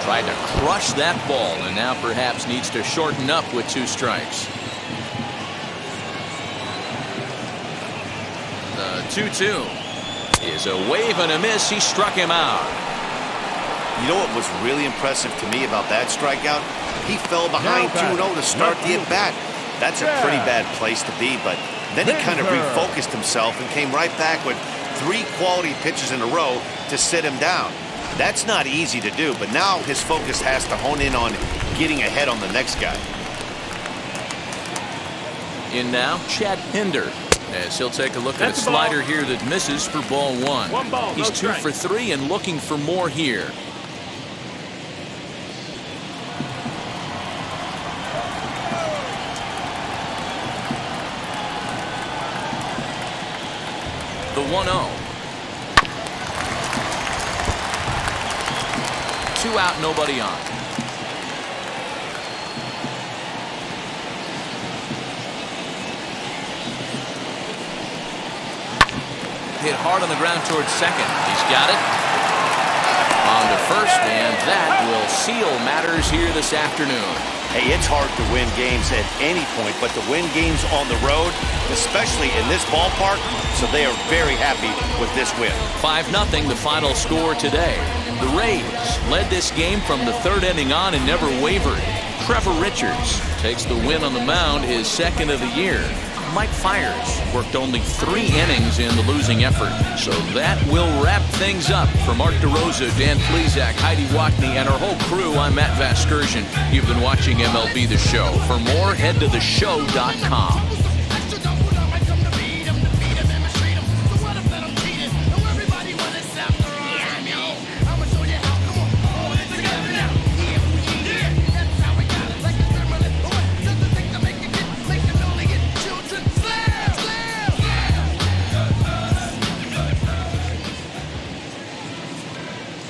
Tried to crush that ball and now perhaps needs to shorten up with 2 strikes. The 2-2 is a wave and a miss. He struck him out. You know what was really impressive to me about that strikeout? He fell behind 2-0 to start the at-bat. That's a pretty bad place to be, but then he kind of refocused himself and came right back with 3 quality pitches in a row to sit him down. That's not easy to do, but now his focus has to hone in on getting ahead on the next guy. In now, Chad Pinder, as he'll take a look at a slider here that misses for ball 1. He's 2 for 3 and looking for more here. The 1-0. 2 out, nobody on. Hit hard on the ground towards second. He's got it. On to first, and that will seal matters here this afternoon. Hey, it's hard to win games at any point, but to win games on the road, especially in this ballpark, so they are very happy with this win. 5-0 the final score today. The Rays led this game from the 3rd inning on and never wavered. Trevor Richards takes the win on the mound, his 2nd of the year. Mike Fiers worked only 3 innings in the losing effort. So that will wrap things up. For Mark DeRosa, Dan Plesac, Heidi Wackney, and our whole crew, I'm Matt Vasgersian. You've been watching MLB The Show. For more, head to theshow.com.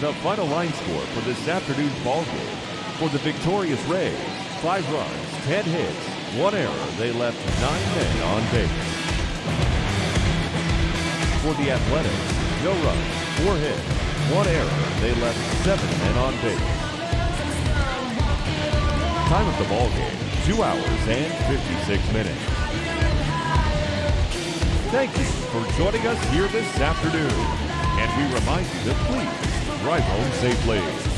the final line score for this afternoon's ballgame. For the victorious Rays, 5 runs, 10 hits, 1 error. They left 9 men on base. For the Athletics, no runs, 4 hits, 1 error. They left 7 men on base. Time of the ballgame, 2 hours and 56 minutes. Thank you for joining us here this afternoon. And we remind you to please drive home safely.